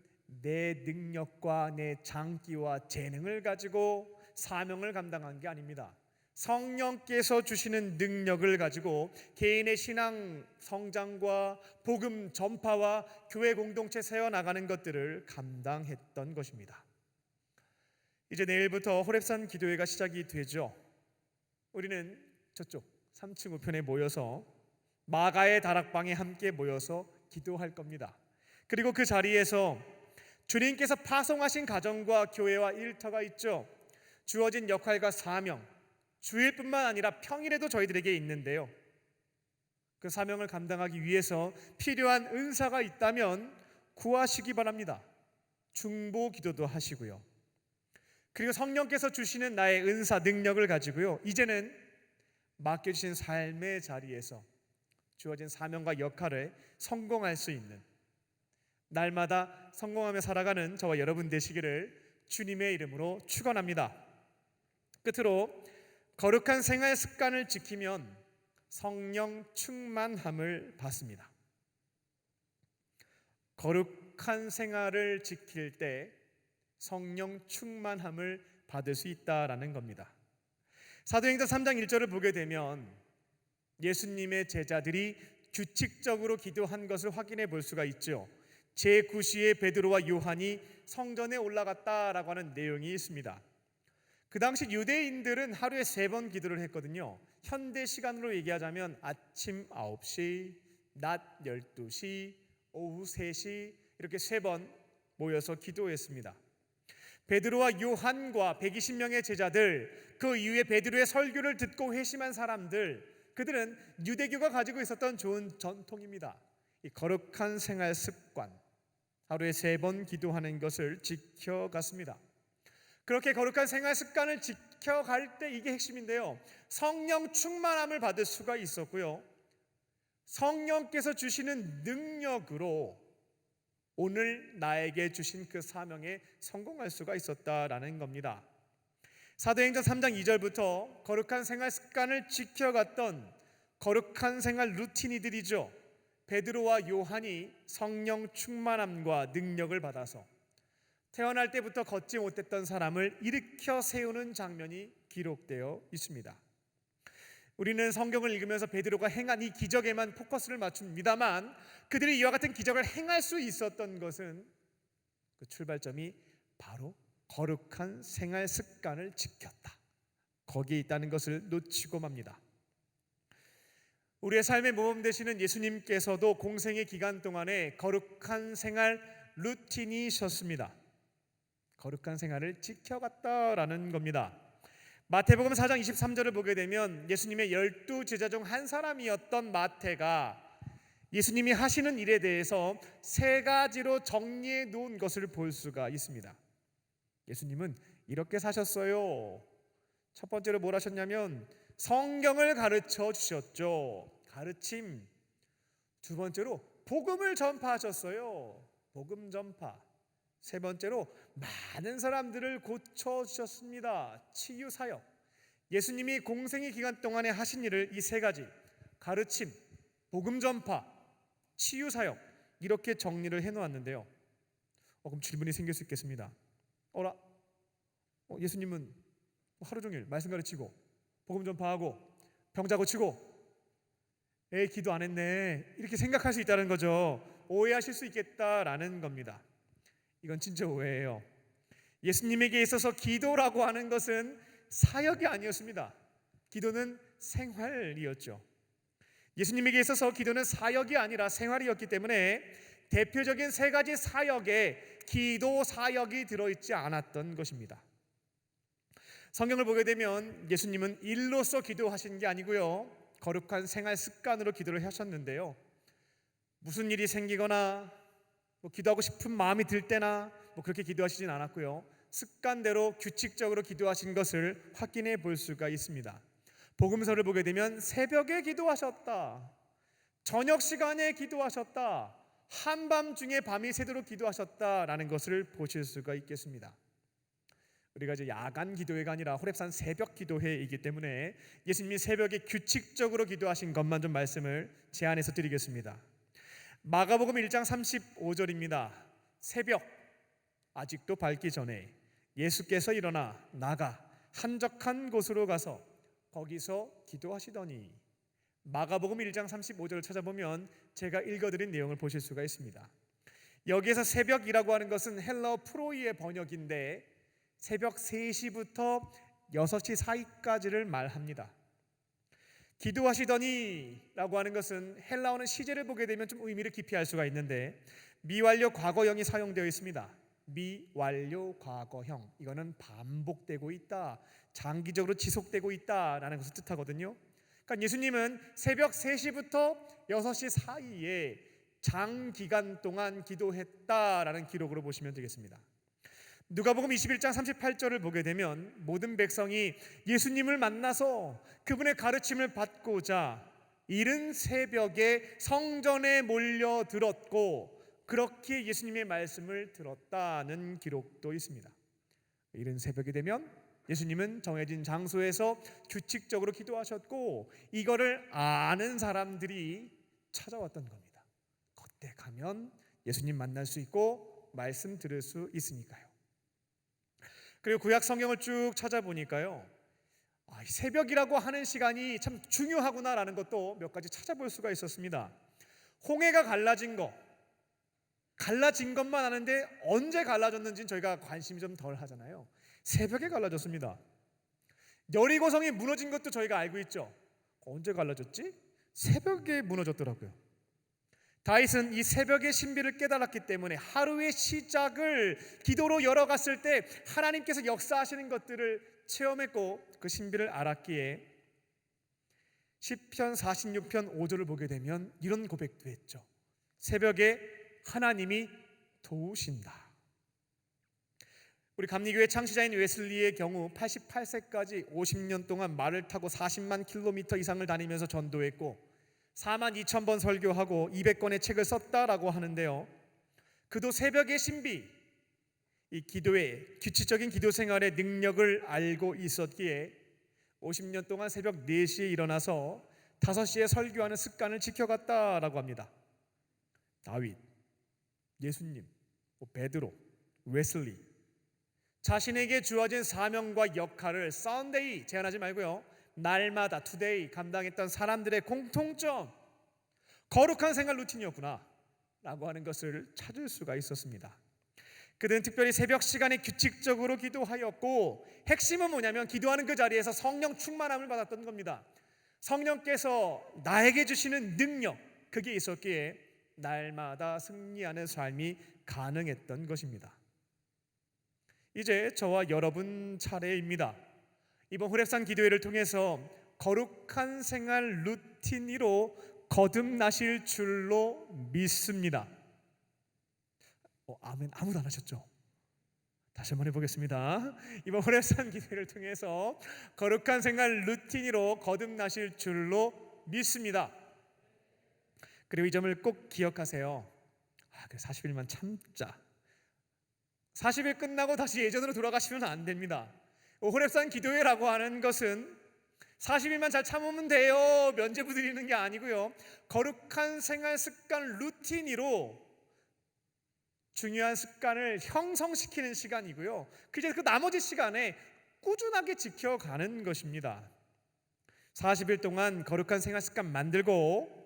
내 능력과 내 장기와 재능을 가지고 사명을 감당한 게 아닙니다. 성령께서 주시는 능력을 가지고 개인의 신앙 성장과 복음 전파와 교회 공동체 세워나가는 것들을 감당했던 것입니다. 이제 내일부터 호렙산 기도회가 시작이 되죠. 우리는 저쪽 3층 우편에 모여서 마가의 다락방에 함께 모여서 기도할 겁니다. 그리고 그 자리에서 주님께서 파송하신 가정과 교회와 일터가 있죠. 주어진 역할과 사명, 주일뿐만 아니라 평일에도 저희들에게 있는데요, 그 사명을 감당하기 위해서 필요한 은사가 있다면 구하시기 바랍니다. 중보 기도도 하시고요. 그리고 성령께서 주시는 나의 은사, 능력을 가지고요, 이제는 맡겨주신 삶의 자리에서 주어진 사명과 역할에 성공할 수 있는, 날마다 성공하며 살아가는 저와 여러분 되시기를 주님의 이름으로 축원합니다. 끝으로 거룩한 생활 습관을 지키면 성령 충만함을 받습니다. 거룩한 생활을 지킬 때 성령 충만함을 받을 수 있다라는 겁니다. 사도행전 3장 1절을 보게 되면 예수님의 제자들이 규칙적으로 기도한 것을 확인해 볼 수가 있죠. 제9시에 베드로와 요한이 성전에 올라갔다라고 하는 내용이 있습니다. 그 당시 유대인들은 하루에 3번 기도를 했거든요. 현대 시간으로 얘기하자면 아침 9시, 낮 12시, 오후 3시 이렇게 3번 모여서 기도했습니다. 베드로와 요한과 120명의 제자들, 그 이후에 베드로의 설교를 듣고 회심한 사람들, 그들은 유대교가 가지고 있었던 좋은 전통입니다. 이 거룩한 생활 습관, 하루에 3번 기도하는 것을 지켜갔습니다. 그렇게 거룩한 생활 습관을 지켜갈 때 이게 핵심인데요. 성령 충만함을 받을 수가 있었고요. 성령께서 주시는 능력으로 오늘 나에게 주신 그 사명에 성공할 수가 있었다라는 겁니다. 사도행전 3장 2절부터 거룩한 생활 습관을 지켜갔던 거룩한 생활 루틴이들이죠. 베드로와 요한이 성령 충만함과 능력을 받아서 태어날 때부터 걷지 못했던 사람을 일으켜 세우는 장면이 기록되어 있습니다. 우리는 성경을 읽으면서 베드로가 행한 이 기적에만 포커스를 맞춥니다만 그들이 이와 같은 기적을 행할 수 있었던 것은 그 출발점이 바로 거룩한 생활 습관을 지켰다. 거기에 있다는 것을 놓치고 맙니다. 우리의 삶의 모범 되시는 예수님께서도 공생의 기간 동안에 거룩한 생활 루틴이셨습니다. 거룩한 생활을 지켜갔다라는 겁니다. 마태복음 4장 23절을 보게 되면 예수님의 12제자 중 한 사람이었던 마태가 예수님이 하시는 일에 대해서 세 가지로 정리해 놓은 것을 볼 수가 있습니다. 예수님은 이렇게 사셨어요. 첫 번째로 뭘 하셨냐면 성경을 가르쳐 주셨죠. 가르침. 두 번째로 복음을 전파하셨어요. 복음 전파. 세 번째로 많은 사람들을 고쳐주셨습니다. 치유 사역. 예수님이 공생의 기간 동안에 하신 일을 이 세 가지, 가르침, 복음 전파, 치유 사역, 이렇게 정리를 해놓았는데요. 그럼 질문이 생길 수 있겠습니다. 예수님은 하루 종일 말씀 가르치고 복음 전파하고 병자 고치고 기도 안 했네, 이렇게 생각할 수 있다는 거죠. 오해하실 수 있겠다라는 겁니다. 이건 진짜 오해예요. 예수님에게 있어서 기도라고 하는 것은 사역이 아니었습니다. 기도는 생활이었죠. 예수님에게 있어서 기도는 사역이 아니라 생활이었기 때문에 대표적인 세 가지 사역에 기도 사역이 들어있지 않았던 것입니다. 성경을 보게 되면 예수님은 일로서 기도하신 게 아니고요, 거룩한 생활 습관으로 기도를 하셨는데요. 무슨 일이 생기거나 기도하고 싶은 마음이 들 때나 그렇게 기도하시진 않았고요, 습관대로 규칙적으로 기도하신 것을 확인해 볼 수가 있습니다. 복음서를 보게 되면 새벽에 기도하셨다, 저녁 시간에 기도하셨다, 한밤중에 밤이 새도록 기도하셨다라는 것을 보실 수가 있겠습니다. 우리가 이제 야간 기도회가 아니라 호렙산 새벽 기도회이기 때문에 예수님이 새벽에 규칙적으로 기도하신 것만 좀 말씀을 제안해서 드리겠습니다. 마가복음 1장 35절입니다. 새벽 아직도 밝기 전에 예수께서 일어나 나가 한적한 곳으로 가서 거기서 기도하시더니, 마가복음 1장 35절을 찾아보면 제가 읽어드린 내용을 보실 수가 있습니다. 여기에서 새벽이라고 하는 것은 헬라어 프로이의 번역인데 새벽 3시부터 6시 사이까지를 말합니다. 기도하시더니 라고 하는 것은 헬라어는 시제를 보게 되면 좀 의미를 깊이 알 수가 있는데 미완료 과거형이 사용되어 있습니다. 미완료 과거형, 이거는 반복되고 있다, 장기적으로 지속되고 있다라는 것을 뜻하거든요. 그러니까 예수님은 새벽 3시부터 6시 사이에 장기간 동안 기도했다라는 기록으로 보시면 되겠습니다. 누가복음 21장 38절을 보게 되면 모든 백성이 예수님을 만나서 그분의 가르침을 받고자 이른 새벽에 성전에 몰려들었고 그렇게 예수님의 말씀을 들었다는 기록도 있습니다. 이른 새벽이 되면 예수님은 정해진 장소에서 규칙적으로 기도하셨고 이거를 아는 사람들이 찾아왔던 겁니다. 그때 가면 예수님 만날 수 있고 말씀 들을 수 있으니까요. 그리고 구약 성경을 쭉 찾아보니까요, 새벽이라고 하는 시간이 참 중요하구나라는 것도 몇 가지 찾아볼 수가 있었습니다. 홍해가 갈라진 것만 아는데 언제 갈라졌는지는 저희가 관심이 좀 덜 하잖아요. 새벽에 갈라졌습니다. 여리고성이 무너진 것도 저희가 알고 있죠. 언제 갈라졌지? 새벽에 무너졌더라고요. 다윗은 이 새벽의 신비를 깨달았기 때문에 하루의 시작을 기도로 열어갔을 때 하나님께서 역사하시는 것들을 체험했고 그 신비를 알았기에 시편 46편 5절을 보게 되면 이런 고백도 했죠. 새벽에 하나님이 도우신다. 우리 감리교회 창시자인 웨슬리의 경우 88세까지 50년 동안 말을 타고 40만 킬로미터 이상을 다니면서 전도했고 4만 2천 번 설교하고 200권의 책을 썼다라고 하는데요. 그도 새벽의 신비, 이 기도의 규칙적인 기도 생활의 능력을 알고 있었기에 50년 동안 새벽 4시에 일어나서 5시에 설교하는 습관을 지켜갔다라고 합니다. 다윗, 예수님, 베드로, 웨슬리, 자신에게 주어진 사명과 역할을 Sunday 제한하지 말고요, 날마다 today 감당했던 사람들의 공통점, 거룩한 생활 루틴이었구나 라고 하는 것을 찾을 수가 있었습니다. 그들은 특별히 새벽 시간에 규칙적으로 기도하였고, 핵심은 뭐냐면 기도하는 그 자리에서 성령 충만함을 받았던 겁니다. 성령께서 나에게 주시는 능력, 그게 있었기에 날마다 승리하는 삶이 가능했던 것입니다. 이제 저와 여러분 차례입니다. 이번 호렙산 기도회를 통해서 거룩한 생활 루틴으로 거듭나실 줄로 믿습니다. 아멘. 아무도 안 하셨죠? 다시 한번 해보겠습니다. 이번 호렙산 기도회를 통해서 거룩한 생활 루틴으로 거듭나실 줄로 믿습니다. 그리고 이 점을 꼭 기억하세요. 40일만 참자. 40일 끝나고 다시 예전으로 돌아가시면 안 됩니다. 호렙산 기도회라고 하는 것은 40일만 잘 참으면 돼요, 면죄부 드리는 게 아니고요, 거룩한 생활 습관 루틴으로 중요한 습관을 형성시키는 시간이고요, 그제 그 나머지 시간에 꾸준하게 지켜가는 것입니다. 40일 동안 거룩한 생활 습관 만들고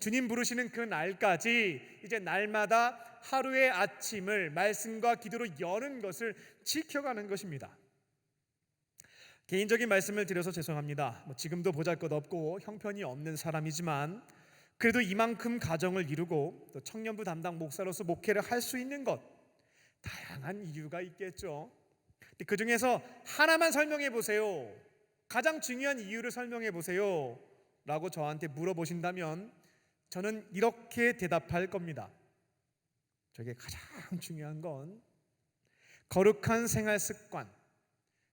주님 부르시는 그 날까지 이제 날마다 하루의 아침을 말씀과 기도로 여는 것을 지켜가는 것입니다. 개인적인 말씀을 드려서 죄송합니다. 지금도 보잘것없고 형편이 없는 사람이지만 그래도 이만큼 가정을 이루고 또 청년부 담당 목사로서 목회를 할 수 있는 것, 다양한 이유가 있겠죠. 그 중에서 하나만 설명해 보세요, 가장 중요한 이유를 설명해 보세요 라고 저한테 물어보신다면 저는 이렇게 대답할 겁니다. 저게 가장 중요한 건 거룩한 생활 습관,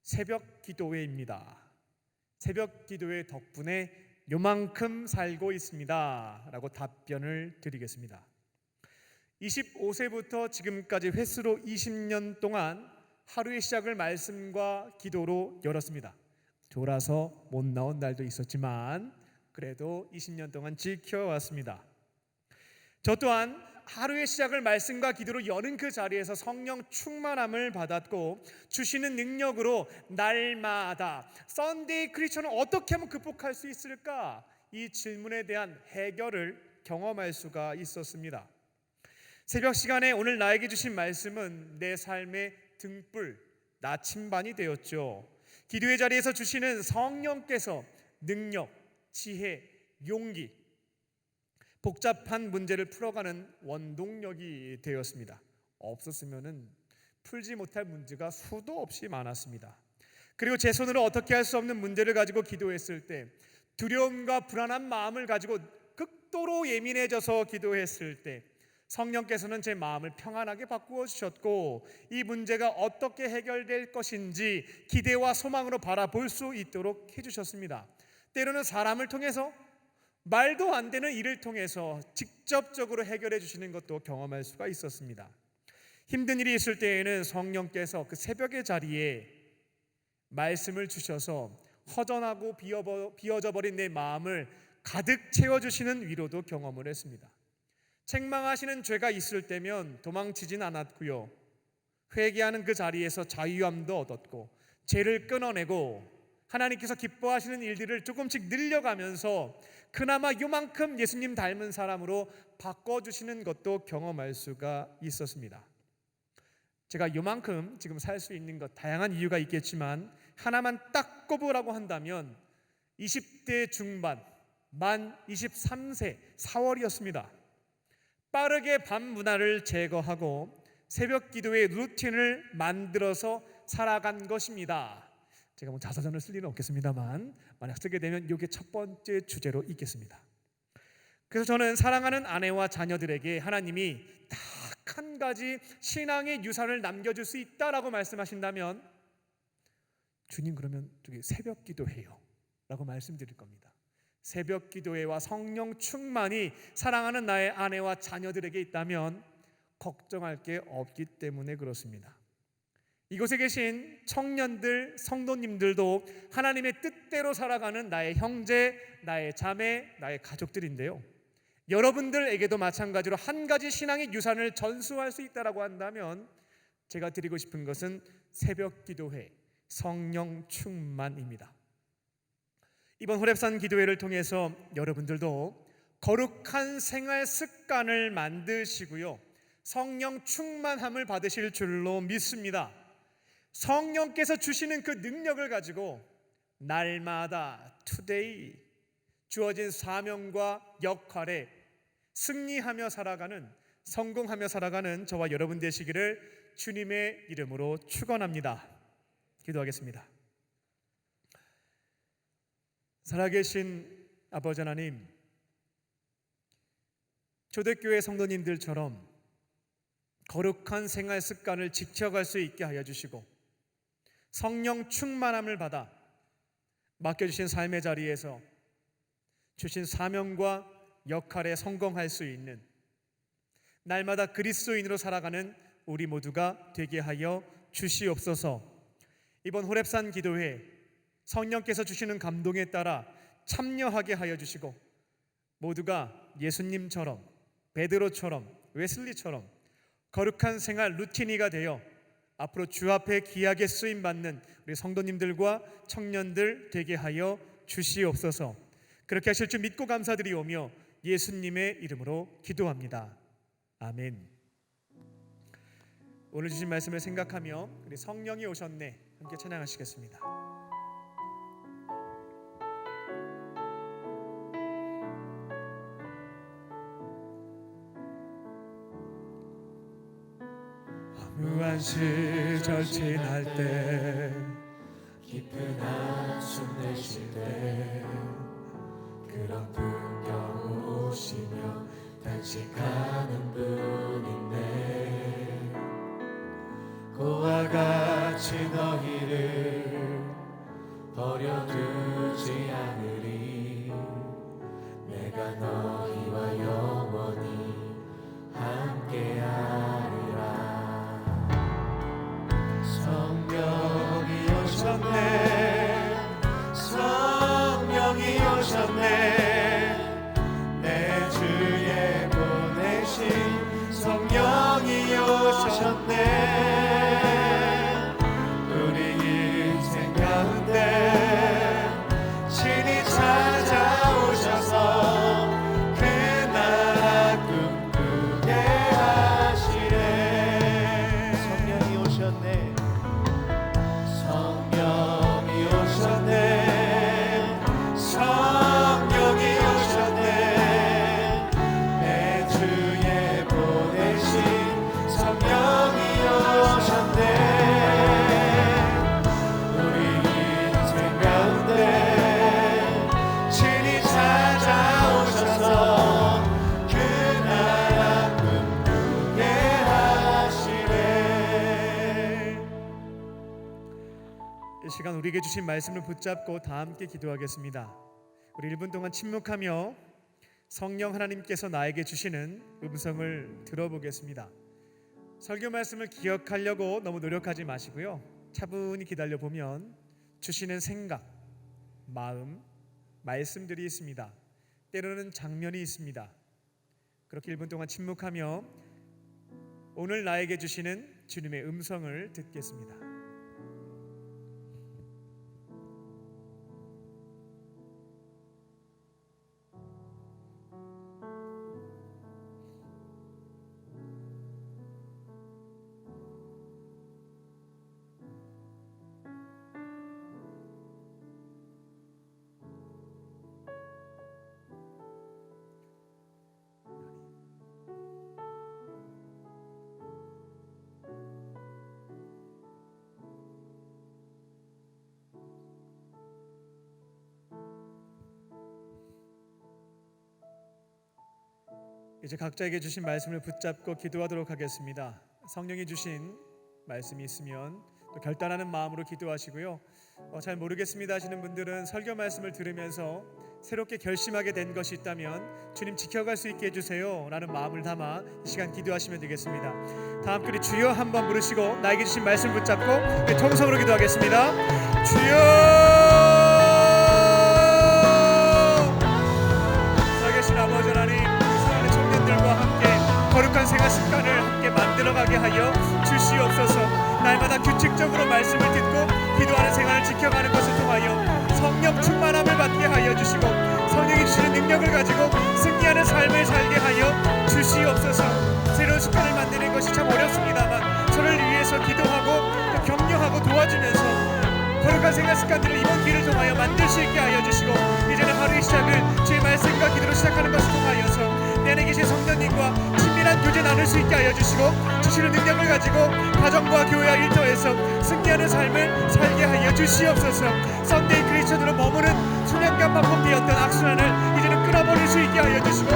새벽 기도회입니다. 새벽 기도회 덕분에 요만큼 살고 있습니다 라고 답변을 드리겠습니다. 25세부터 지금까지 횟수로 20년 동안 하루의 시작을 말씀과 기도로 열었습니다. 졸아서 못 나온 날도 있었지만 그래도 20년 동안 지켜왔습니다. 저 또한 하루의 시작을 말씀과 기도로 여는 그 자리에서 성령 충만함을 받았고 주시는 능력으로 날마다 썬데이 크리스천을 어떻게 하면 극복할 수 있을까? 이 질문에 대한 해결을 경험할 수가 있었습니다. 새벽 시간에 오늘 나에게 주신 말씀은 내 삶의 등불, 나침반이 되었죠. 기도의 자리에서 주시는 성령께서 능력, 지혜, 용기, 복잡한 문제를 풀어가는 원동력이 되었습니다. 없었으면 풀지 못할 문제가 수도 없이 많았습니다. 그리고 제 손으로 어떻게 할 수 없는 문제를 가지고 기도했을 때, 두려움과 불안한 마음을 가지고 극도로 예민해져서 기도했을 때 성령께서는 제 마음을 평안하게 바꾸어 주셨고 이 문제가 어떻게 해결될 것인지 기대와 소망으로 바라볼 수 있도록 해주셨습니다. 때로는 사람을 통해서, 말도 안 되는 일을 통해서 직접적으로 해결해 주시는 것도 경험할 수가 있었습니다. 힘든 일이 있을 때에는 성령께서 그 새벽의 자리에 말씀을 주셔서 허전하고 비어져 버린 내 마음을 가득 채워주시는 위로도 경험을 했습니다. 책망하시는 죄가 있을 때면 도망치진 않았고요, 회개하는 그 자리에서 자유함도 얻었고 죄를 끊어내고 하나님께서 기뻐하시는 일들을 조금씩 늘려가면서 그나마 요만큼 예수님 닮은 사람으로 바꿔주시는 것도 경험할 수가 있었습니다. 제가 요만큼 지금 살 수 있는 것, 다양한 이유가 있겠지만 하나만 딱 꼽으라고 한다면 20대 중반, 만 23세 4월이었습니다. 빠르게 밤 문화를 제거하고 새벽 기도의 루틴을 만들어서 살아간 것입니다. 제가 자서전을 쓸 일은 없겠습니다만 만약 쓰게 되면 이게 첫 번째 주제로 있겠습니다. 그래서 저는 사랑하는 아내와 자녀들에게 하나님이 딱 한 가지 신앙의 유산을 남겨줄 수 있다라고 말씀하신다면 주님 그러면 저기 새벽 기도해요 라고 말씀드릴 겁니다. 새벽 기도회와 성령 충만이 사랑하는 나의 아내와 자녀들에게 있다면 걱정할 게 없기 때문에 그렇습니다. 이곳에 계신 청년들, 성도님들도 하나님의 뜻대로 살아가는 나의 형제, 나의 자매, 나의 가족들인데요, 여러분들에게도 마찬가지로 한 가지 신앙의 유산을 전수할 수 있다라고 한다면 제가 드리고 싶은 것은 새벽 기도회, 성령 충만입니다. 이번 호렙산 기도회를 통해서 여러분들도 거룩한 생활 습관을 만드시고요, 성령 충만함을 받으실 줄로 믿습니다. 성령께서 주시는 그 능력을 가지고 날마다 투데이 주어진 사명과 역할에 승리하며 살아가는, 성공하며 살아가는 저와 여러분 되시기를 주님의 이름으로 축원합니다. 기도하겠습니다. 살아계신 아버지 하나님, 초대교회 성도님들처럼 거룩한 생활 습관을 지켜갈 수 있게 하여 주시고 성령 충만함을 받아 맡겨주신 삶의 자리에서 주신 사명과 역할에 성공할 수 있는 날마다 그리스도인으로 살아가는 우리 모두가 되게 하여 주시옵소서. 이번 호렙산 기도회 성령께서 주시는 감동에 따라 참여하게 하여 주시고 모두가 예수님처럼, 베드로처럼, 웨슬리처럼 거룩한 생활 루틴이가 되어 앞으로 주 앞에 귀하게 쓰임받는 우리 성도님들과 청년들 되게 하여 주시옵소서. 그렇게 하실 줄 믿고 감사드리오며 예수님의 이름으로 기도합니다. 아멘. 오늘 주신 말씀을 생각하며 우리 성령이 오셨네 함께 찬양하시겠습니다. 무한 시절 지날 때 깊은 한숨 내쉴 때 그런 풍경 오시며 단식하는 분인데 그와 같이 너희를 버려두지 않으리. 내가 너희와 영원히 함께하리라. 성령이 오셨네, 성령이 오셨네, 내 주에 보내신 성령이 오셨네. 우리 인생 가운데 친히 찾아오셔서 그 나라 꿈꾸게 하시네. 성령이 오셨네, 성령이 오셨네, 성령이 오셨네, 내 주에 보내신 성령이 오셨네. 우리 인생 가운데 친히 찾아오셔서 그 나라 꿈꾸게 하시네. 이 시간 우리에게 주신 말씀을 붙잡고 다 함께 기도하겠습니다. 우리 1분 동안 침묵하며 성령 하나님께서 나에게 주시는 음성을 들어보겠습니다. 설교 말씀을 기억하려고 너무 노력하지 마시고요, 차분히 기다려 보면 주시는 생각, 마음, 말씀들이 있습니다. 때로는 장면이 있습니다. 그렇게 1분 동안 침묵하며 오늘 나에게 주시는 주님의 음성을 듣겠습니다. 이제 각자에게 주신 말씀을 붙잡고 기도하도록 하겠습니다. 성령이 주신 말씀이 있으면 또 결단하는 마음으로 기도하시고요. 잘 모르겠습니다 하시는 분들은 설교 말씀을 들으면서 새롭게 결심하게 된 것이 있다면 주님 지켜갈 수 있게 해주세요 라는 마음을 담아 이 시간 기도하시면 되겠습니다. 다 함께 주여 한번 부르시고 나에게 주신 말씀 붙잡고 통성으로 기도하겠습니다. 주여, 살아계신 아버지 하나님, 사랑하는 청년들과 함께 거룩한 생활 습관을 함께 만들어가게 하여 주시옵소서. 날마다 규칙적으로 말씀을 듣고 기도하는 생활을 지켜가는 것을 통하여 성령 충만함을 받게 하여 주시고 성령이 주시는 능력을 가지고 승리하는 삶을 살게 하여 주시옵소서. 새로운 습관을 만드는 것이 참 어렵습니다만 저를 위해서 기도하고 또 격려하고 도와주면서 거룩한 생활 습관들을 이번 기회를 통하여 만들 수 있게 하여 주시고 이제는 하루의 시작을 주의 말씀과 기도로 시작하는 것을 통하여서 내 안에 계신 성령님과 친밀한 교제 나눌 수 있게 하여 주시고 주시는 능력을 가지고 가정과 교회와 일터에서 승리하는 삶을 살게 하여 주시옵소서. 썬데이 크리스천으로 머무는 소년과 반복되었던 악순환을 이제는 끊어버릴 수 있게 하여 주시고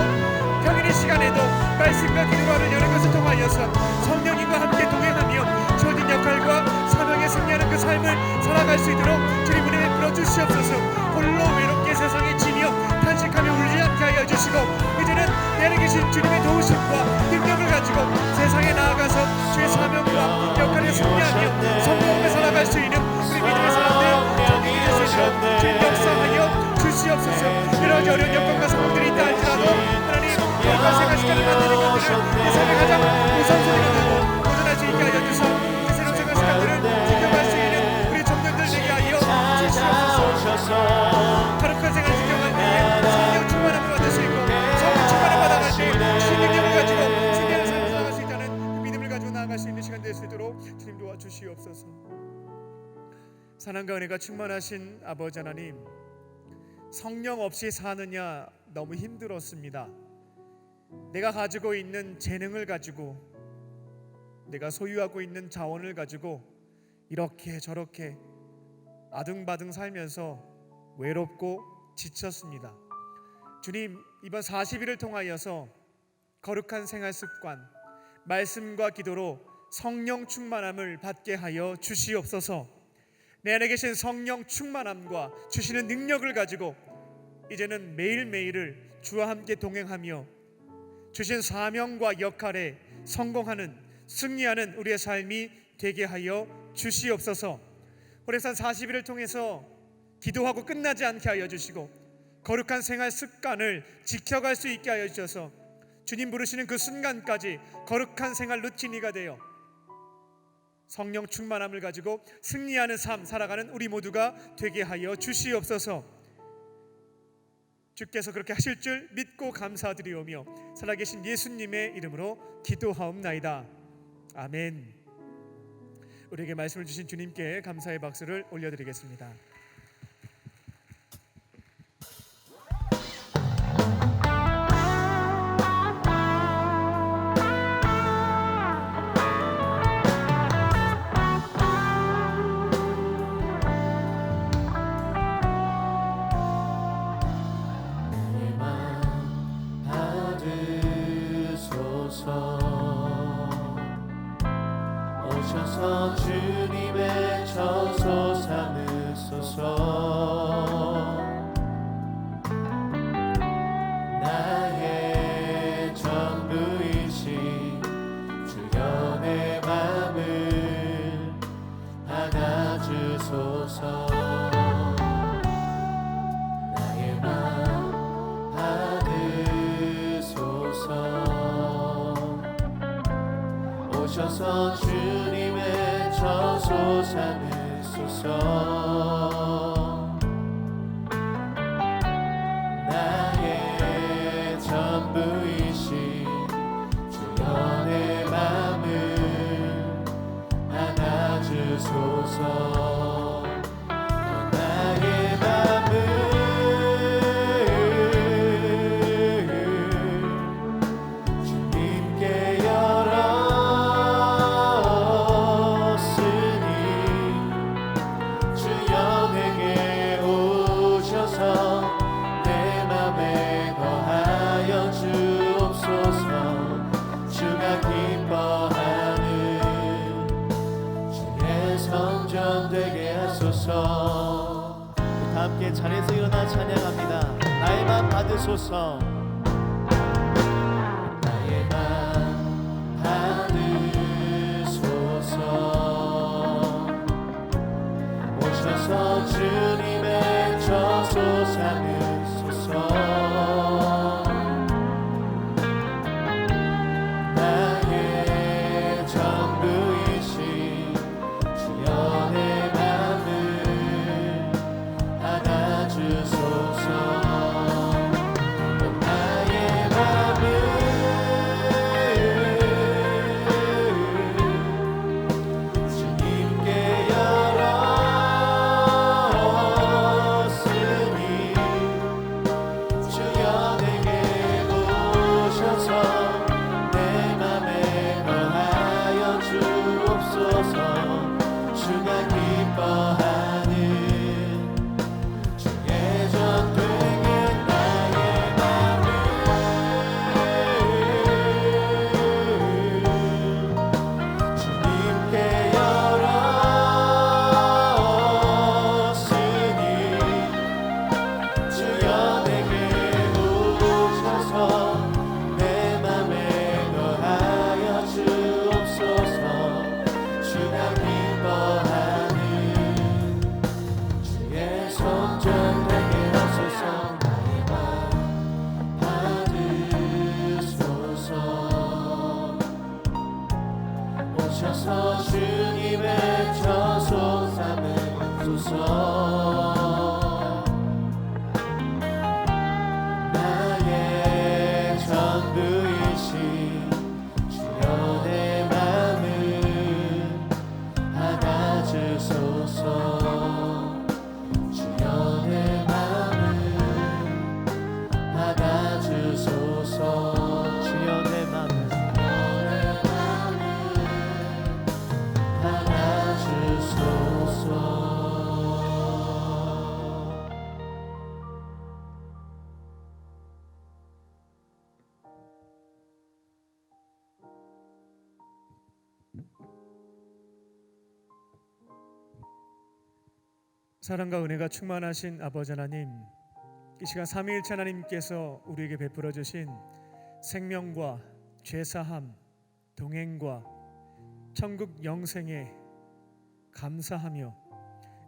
평일의 시간에도 말씀과 기도를 여는 것을 통하여서 성령님과 함께 동행하며 주어진 역할과 사명에 승리하는 그 삶을 살아갈 수 있도록 주님 은혜 베풀어 주시옵소서. 홀로 외롭게 세상에 지며 탄식하며 울지 않게 하여 주시고 이제는 내 안에 계신 주님의 도우심과 능력을 가지고 세상에 나아가서 주의 사명과 역할에 승리하며 성공하며 살아갈 수 있는 우리 믿음의 사람들 정리 되시고 주님 역사하여 주시옵소서. 여러 가지 어려운 여건과 상황들이 있다 할지라도 하나님 거룩한 생활 습관을 만드는 것들을 내 삶의 가장 우선순위로 두고 도전할 수 있게 하여 주시고 이 새로운 생활 습관들을 지켜갈 수 있는 우리 청년들 되게 하여 주시옵소서. 거룩한 생활 지켜갈 때에 성령 충만함을 받을 수 있고 성령 충만함을 받아갈 때 신능력을 가지고 승리하는 삶을 살아갈 수 있다는 그 믿음을 가지고 나아갈 수 있는 시간 될 수 있도록 주님 도와주시옵소서. 사랑과 은혜가 충만하신 아버지 하나님, 성령 없이 사느냐 너무 힘들었습니다. 내가 가지고 있는 재능을 가지고 내가 소유하고 있는 자원을 가지고 이렇게 저렇게 아등바등 살면서 외롭고 지쳤습니다. 주님, 이번 40일을 통하여서 거룩한 생활 습관, 말씀과 기도로 성령 충만함을 받게 하여 주시옵소서. 내 안에 계신 성령 충만함과 주시는 능력을 가지고 이제는 매일매일을 주와 함께 동행하며 주신 사명과 역할에 성공하는 승리하는 우리의 삶이 되게 하여 주시옵소서. 호래산 40일을 통해서 기도하고 끝나지 않게 하여 주시고 거룩한 생활 습관을 지켜갈 수 있게 하여 주셔서 주님 부르시는 그 순간까지 거룩한 생활 루틴이가 되어 성령 충만함을 가지고 승리하는 삶 살아가는 우리 모두가 되게 하여 주시옵소서. 주께서 그렇게 하실 줄 믿고 감사드리오며 살아계신 예수님의 이름으로 기도하옵나이다. 아멘. 우리에게 말씀을 주신 주님께 감사의 박수를 올려드리겠습니다. 오셔서 주님의 처소 삼으소서. 나의 전부이신 주여 내 맘을 받아주소서. 나의 맘 받으소서. 오셔서 주님의 처소 삼으소서. 나의 전부이신 주여 내 맘을 안아주소서. 나의 맘을 주님께 열었으니 주여 함께 자리에서 일어나 찬양합니다. 나의 맘 받으소서. 나의 맘 받으소서. 오셔서 주님의 저소 삼으소서. 나의 전부이신 주여 내 맘을 받아주소서. 나의 맘을 주님께 열었으니 주여 내게 오셔서 내 맘에 거하여 주옵소서. 주가 기뻐하는 주의 전되게 나의 맘을 주님께 열었으니 주여 내게 오셔서 내 맘에 거하여 주옵소서. 주가 기뻐하는 주의 성전 되게 하소서. 나의 맘 받으소서. 오셔서 주님의 저소 삼으소서. 나의 전부이신 주여 내 맘을 받아주소서. 주여 내 맘을 받아주소서. 주여 내 맘을 받아주소서. 사랑과 은혜가 충만하신 아버지 하나님, 이 시간 삼위일체 하나님께서 우리에게 베풀어 주신 생명과 죄사함, 동행과 천국 영생에 감사하며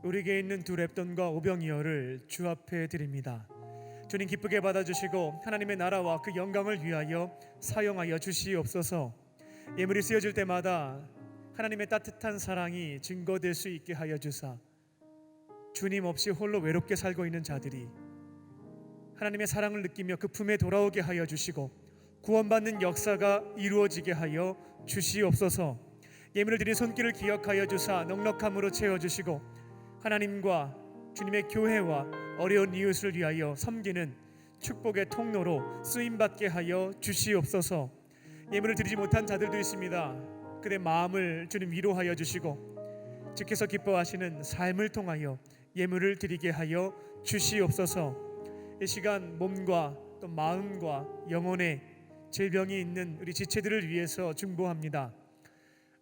우리에게 있는 두 랩돈과 오병이어를 주 앞에 드립니다. 주님 기쁘게 받아주시고 하나님의 나라와 그 영광을 위하여 사용하여 주시옵소서. 예물이 쓰여질 때마다 하나님의 따뜻한 사랑이 증거될 수 있게 하여 주사 주님 없이 홀로 외롭게 살고 있는 자들이 하나님의 사랑을 느끼며 그 품에 돌아오게 하여 주시고 구원받는 역사가 이루어지게 하여 주시옵소서. 예물을 드린 손길을 기억하여 주사 넉넉함으로 채워주시고 하나님과 주님의 교회와 어려운 이웃을 위하여 섬기는 축복의 통로로 쓰임받게 하여 주시옵소서. 예물을 드리지 못한 자들도 있습니다. 그들의 마음을 주님 위로하여 주시고 주께서 기뻐하시는 삶을 통하여 예물을 드리게 하여 주시옵소서. 이 시간 몸과 또 마음과 영혼에 질병이 있는 우리 지체들을 위해서 중보합니다.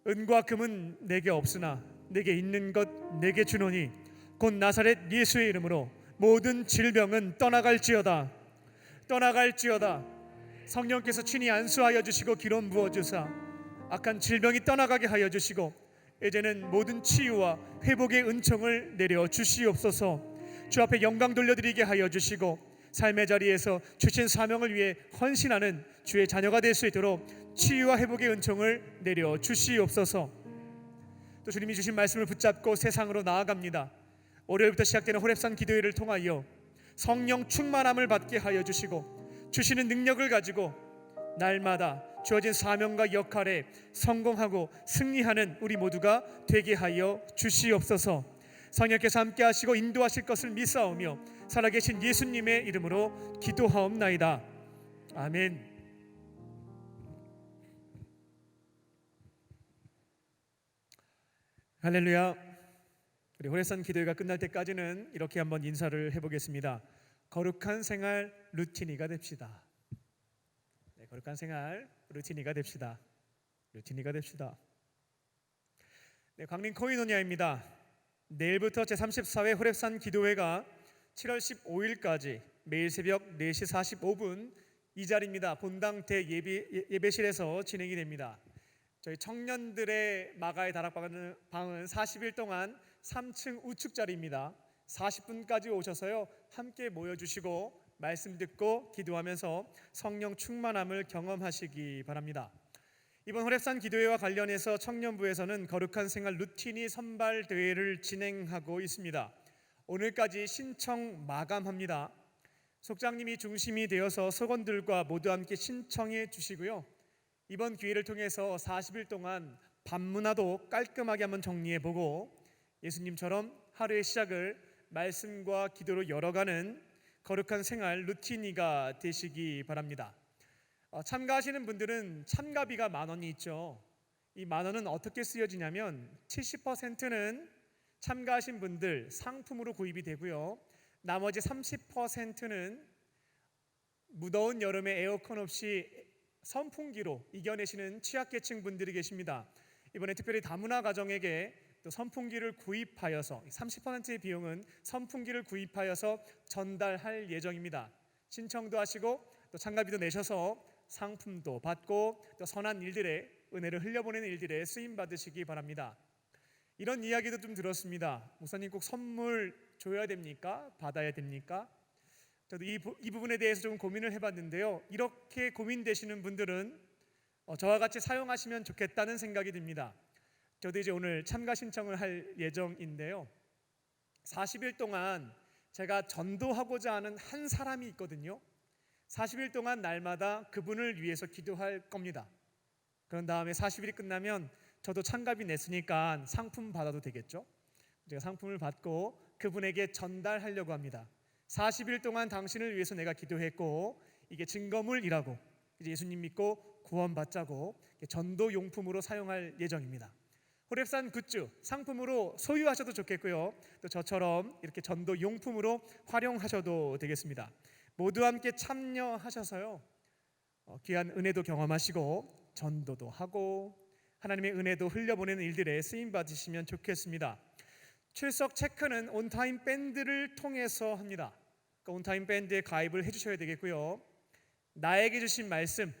은과 금은 내게 없으나 내게 있는 것 내게 주노니 곧 나사렛 예수의 이름으로 모든 질병은 떠나갈지어다. 떠나갈지어다. 성령께서 친히 안수하여 주시고 기름 부어 주사 악한 질병이 떠나가게 하여 주시고 이제는 모든 치유와 회복의 은총을 내려 주시옵소서. 주 앞에 영광 돌려드리게 하여 주시고 삶의 자리에서 주신 사명을 위해 헌신하는 주의 자녀가 될 수 있도록 치유와 회복의 은총을 내려 주시옵소서. 또 주님이 주신 말씀을 붙잡고 세상으로 나아갑니다. 월요일부터 시작되는 호렙산 기도회를 통하여 성령 충만함을 받게 하여 주시고 주시는 능력을 가지고 날마다 주어진 사명과 역할에 성공하고 승리하는 우리 모두가 되게 하여 주시옵소서. 성령께서 함께 하시고 인도하실 것을 믿사오며 살아계신 예수님의 이름으로 기도하옵나이다. 아멘. 할렐루야. 우리 호렙산 기도회가 끝날 때까지는 이렇게 한번 인사를 해보겠습니다. 거룩한 생활 루틴이가 됩시다. 네, 거룩한 생활 루틴이가 됩시다. 루틴이가 됩시다. 네, 광림 코이노니아입니다. 내일부터 제34회 호렙산 기도회가 7월 15일까지 매일 새벽 4시 45분 이 자리입니다. 본당 대예배실에서 진행이 됩니다. 저희 청년들의 마가의 다락방은 40일 동안 3층 우측 자리입니다. 40분까지 오셔서요 함께 모여주시고 말씀 듣고 기도하면서 성령 충만함을 경험하시기 바랍니다. 이번 호랩산 기도회와 관련해서 청년부에서는 거룩한 생활 루틴이 선발 대회를 진행하고 있습니다. 오늘까지 신청 마감합니다. 속장님이 중심이 되어서 속원들과 모두 함께 신청해 주시고요. 이번 기회를 통해서 40일 동안 밤문화도 깔끔하게 한번 정리해 보고 예수님처럼 하루의 시작을 말씀과 기도로 열어가는 거룩한 생활 루틴이가 되시기 바랍니다. 참가하시는 분들은 참가비가 10,000원이 있죠. 이 10,000원은 어떻게 쓰여지냐면 70%는 참가하신 분들 상품으로 구입이 되고요. 나머지 30%는 무더운 여름에 에어컨 없이 선풍기로 이겨내시는 취약계층 분들이 계십니다. 이번에 특별히 다문화 가정에게 또 선풍기를 구입하여서 30%의 비용은 선풍기를 구입하여서 전달할 예정입니다. 신청도 하시고 또 참가비도 내셔서 상품도 받고 또 선한 일들에 은혜를 흘려보내는 일들에 쓰임 받으시기 바랍니다. 이런 이야기도 좀 들었습니다. 목사님 꼭 선물 줘야 됩니까? 받아야 됩니까? 저도 이 부분에 대해서 좀 고민을 해봤는데요. 이렇게 고민되시는 분들은 저와 같이 사용하시면 좋겠다는 생각이 듭니다. 저도 이제 오늘 참가 신청을 할 예정인데요. 40일 동안 제가 전도하고자 하는 한 사람이 있거든요. 40일 동안 날마다 그분을 위해서 기도할 겁니다. 그런 다음에 40일이 끝나면 저도 참가비 냈으니까 상품 받아도 되겠죠? 제가 상품을 받고 그분에게 전달하려고 합니다. 40일 동안 당신을 위해서 내가 기도했고 이게 증거물이라고 이제 예수님 믿고 구원받자고 전도 용품으로 사용할 예정입니다. 호랩산 굿즈 상품으로 소유하셔도 좋겠고요. 또 저처럼 이렇게 전도 용품으로 활용하셔도 되겠습니다. 모두 함께 참여하셔서요. 귀한 은혜도 경험하시고 전도도 하고 하나님의 은혜도 흘려보내는 일들에 쓰임 받으시면 좋겠습니다. 출석 체크는 온타임 밴드를 통해서 합니다. 그러니까 온타임 밴드에 가입을 해주셔야 되겠고요. 나에게 주신 말씀,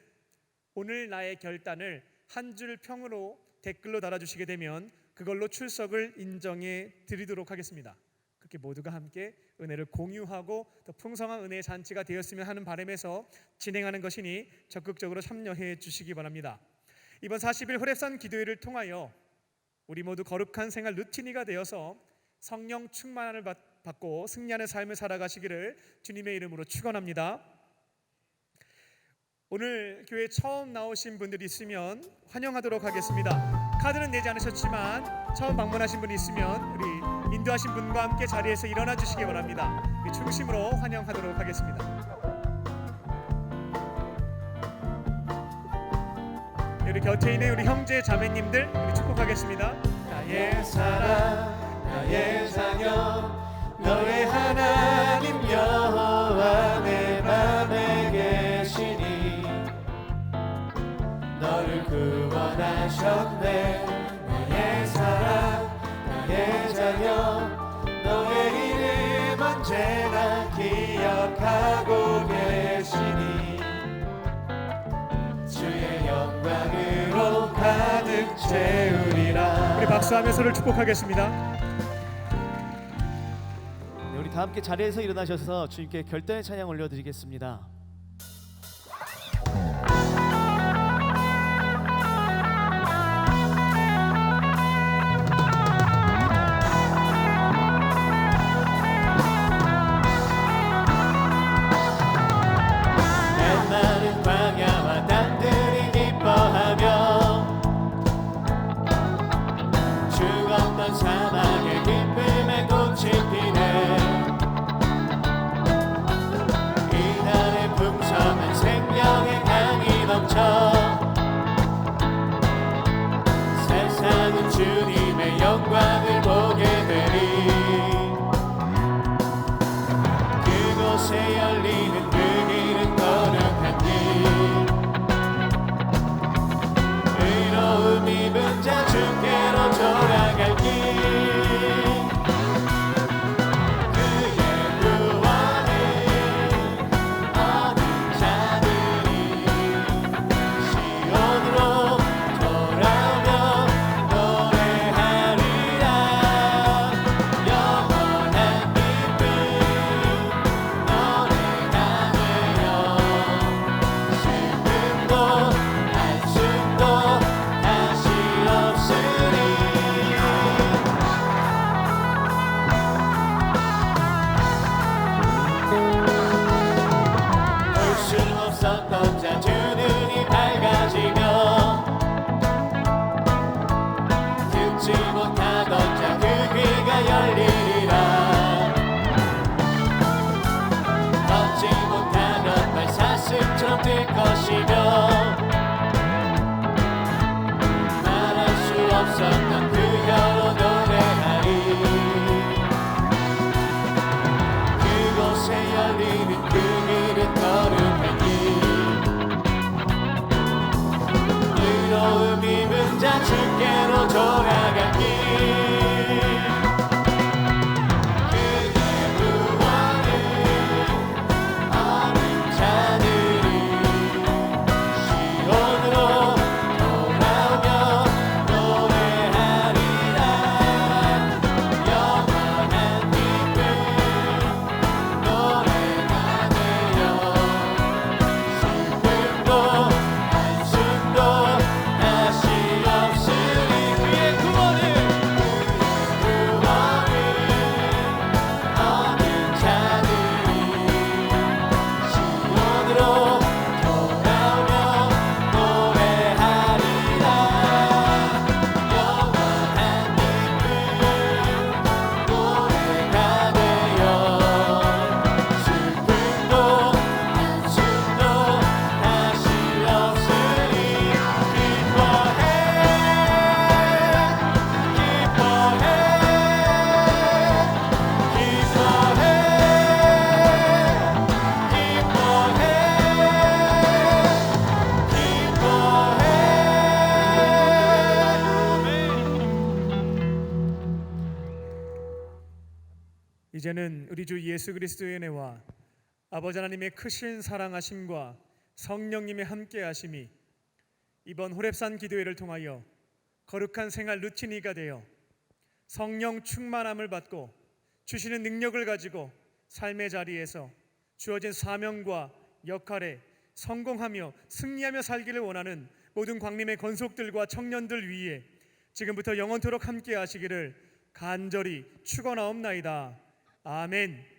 오늘 나의 결단을 한 줄 평으로 댓글로 달아주시게 되면 그걸로 출석을 인정해 드리도록 하겠습니다. 그렇게 모두가 함께 은혜를 공유하고 또 풍성한 은혜의 잔치가 되었으면 하는 바람에서 진행하는 것이니 적극적으로 참여해 주시기 바랍니다. 이번 40일 호랩산 기도회를 통하여 우리 모두 거룩한 생활 루틴이가 되어서 성령 충만함을 받고 승리하는 삶을 살아가시기를 주님의 이름으로 축원합니다. 오늘 교회 처음 나오신 분들이 있으면 환영하도록 하겠습니다. 카드는 내지 않으셨지만 처음 방문하신 분이 있으면 우리 인도하신 분과 함께 자리에서 일어나 주시기 바랍니다. 중심으로 환영하도록 하겠습니다. 우리 곁에 있는 우리 형제 자매님들 우리 축복하겠습니다. 나의 사랑 나의 자녀 너의 하나님 여호와 내 맘에 계시니 너를 구원하셨네. 나의 사랑 나의 자녀 너의 이름 언제나 기억하고 계시니 주의 영광으로 가득 채우리라. 우리 박수하며 서로를 축복하겠습니다. 네, 우리 다 함께 자리에서 일어나셔서 주님께 결단의 찬양 올려드리겠습니다. 메마른 광야와 땅들이 기뻐하며 죽었던 사막의 기쁨의 꽃이 피네. 이달의 풍성한 생명의 강이 넘쳐 세상은 주님의 영광을 보게 되리. 그곳에 열리는 그 길은 거룩한 길 의로움 입은 자 주께로 돌아갈 길 그의 돌아갈 길 그대 구원을 얻은 자들이 시온으로 돌아오며 노래하리라 영원한 기쁨 노래가 되어 슬픔도 한숨도 다시 없으리 그의 구원을 얻은 자들이 시온으로 돌아오며 노래하리라 영원한 기쁨 노래가 되어 슬픔도 한숨도 다시 없으리 기뻐해 이제는 우리 주 예수 그리스도의 은혜와 아버지 하나님의 크신 사랑하심과 성령님의 함께하심이 이번 호렙산 기도회를 통하여 거룩한 생활 루틴이가 되어 성령 충만함을 받고 주시는 능력을 가지고 삶의 자리에서 주어진 사명과 역할에 성공하며 승리하며 살기를 원하는 모든 광림의 권속들과 청년들 위에 지금부터 영원토록 함께 하시기를 간절히 축원하옵나이다. 아멘.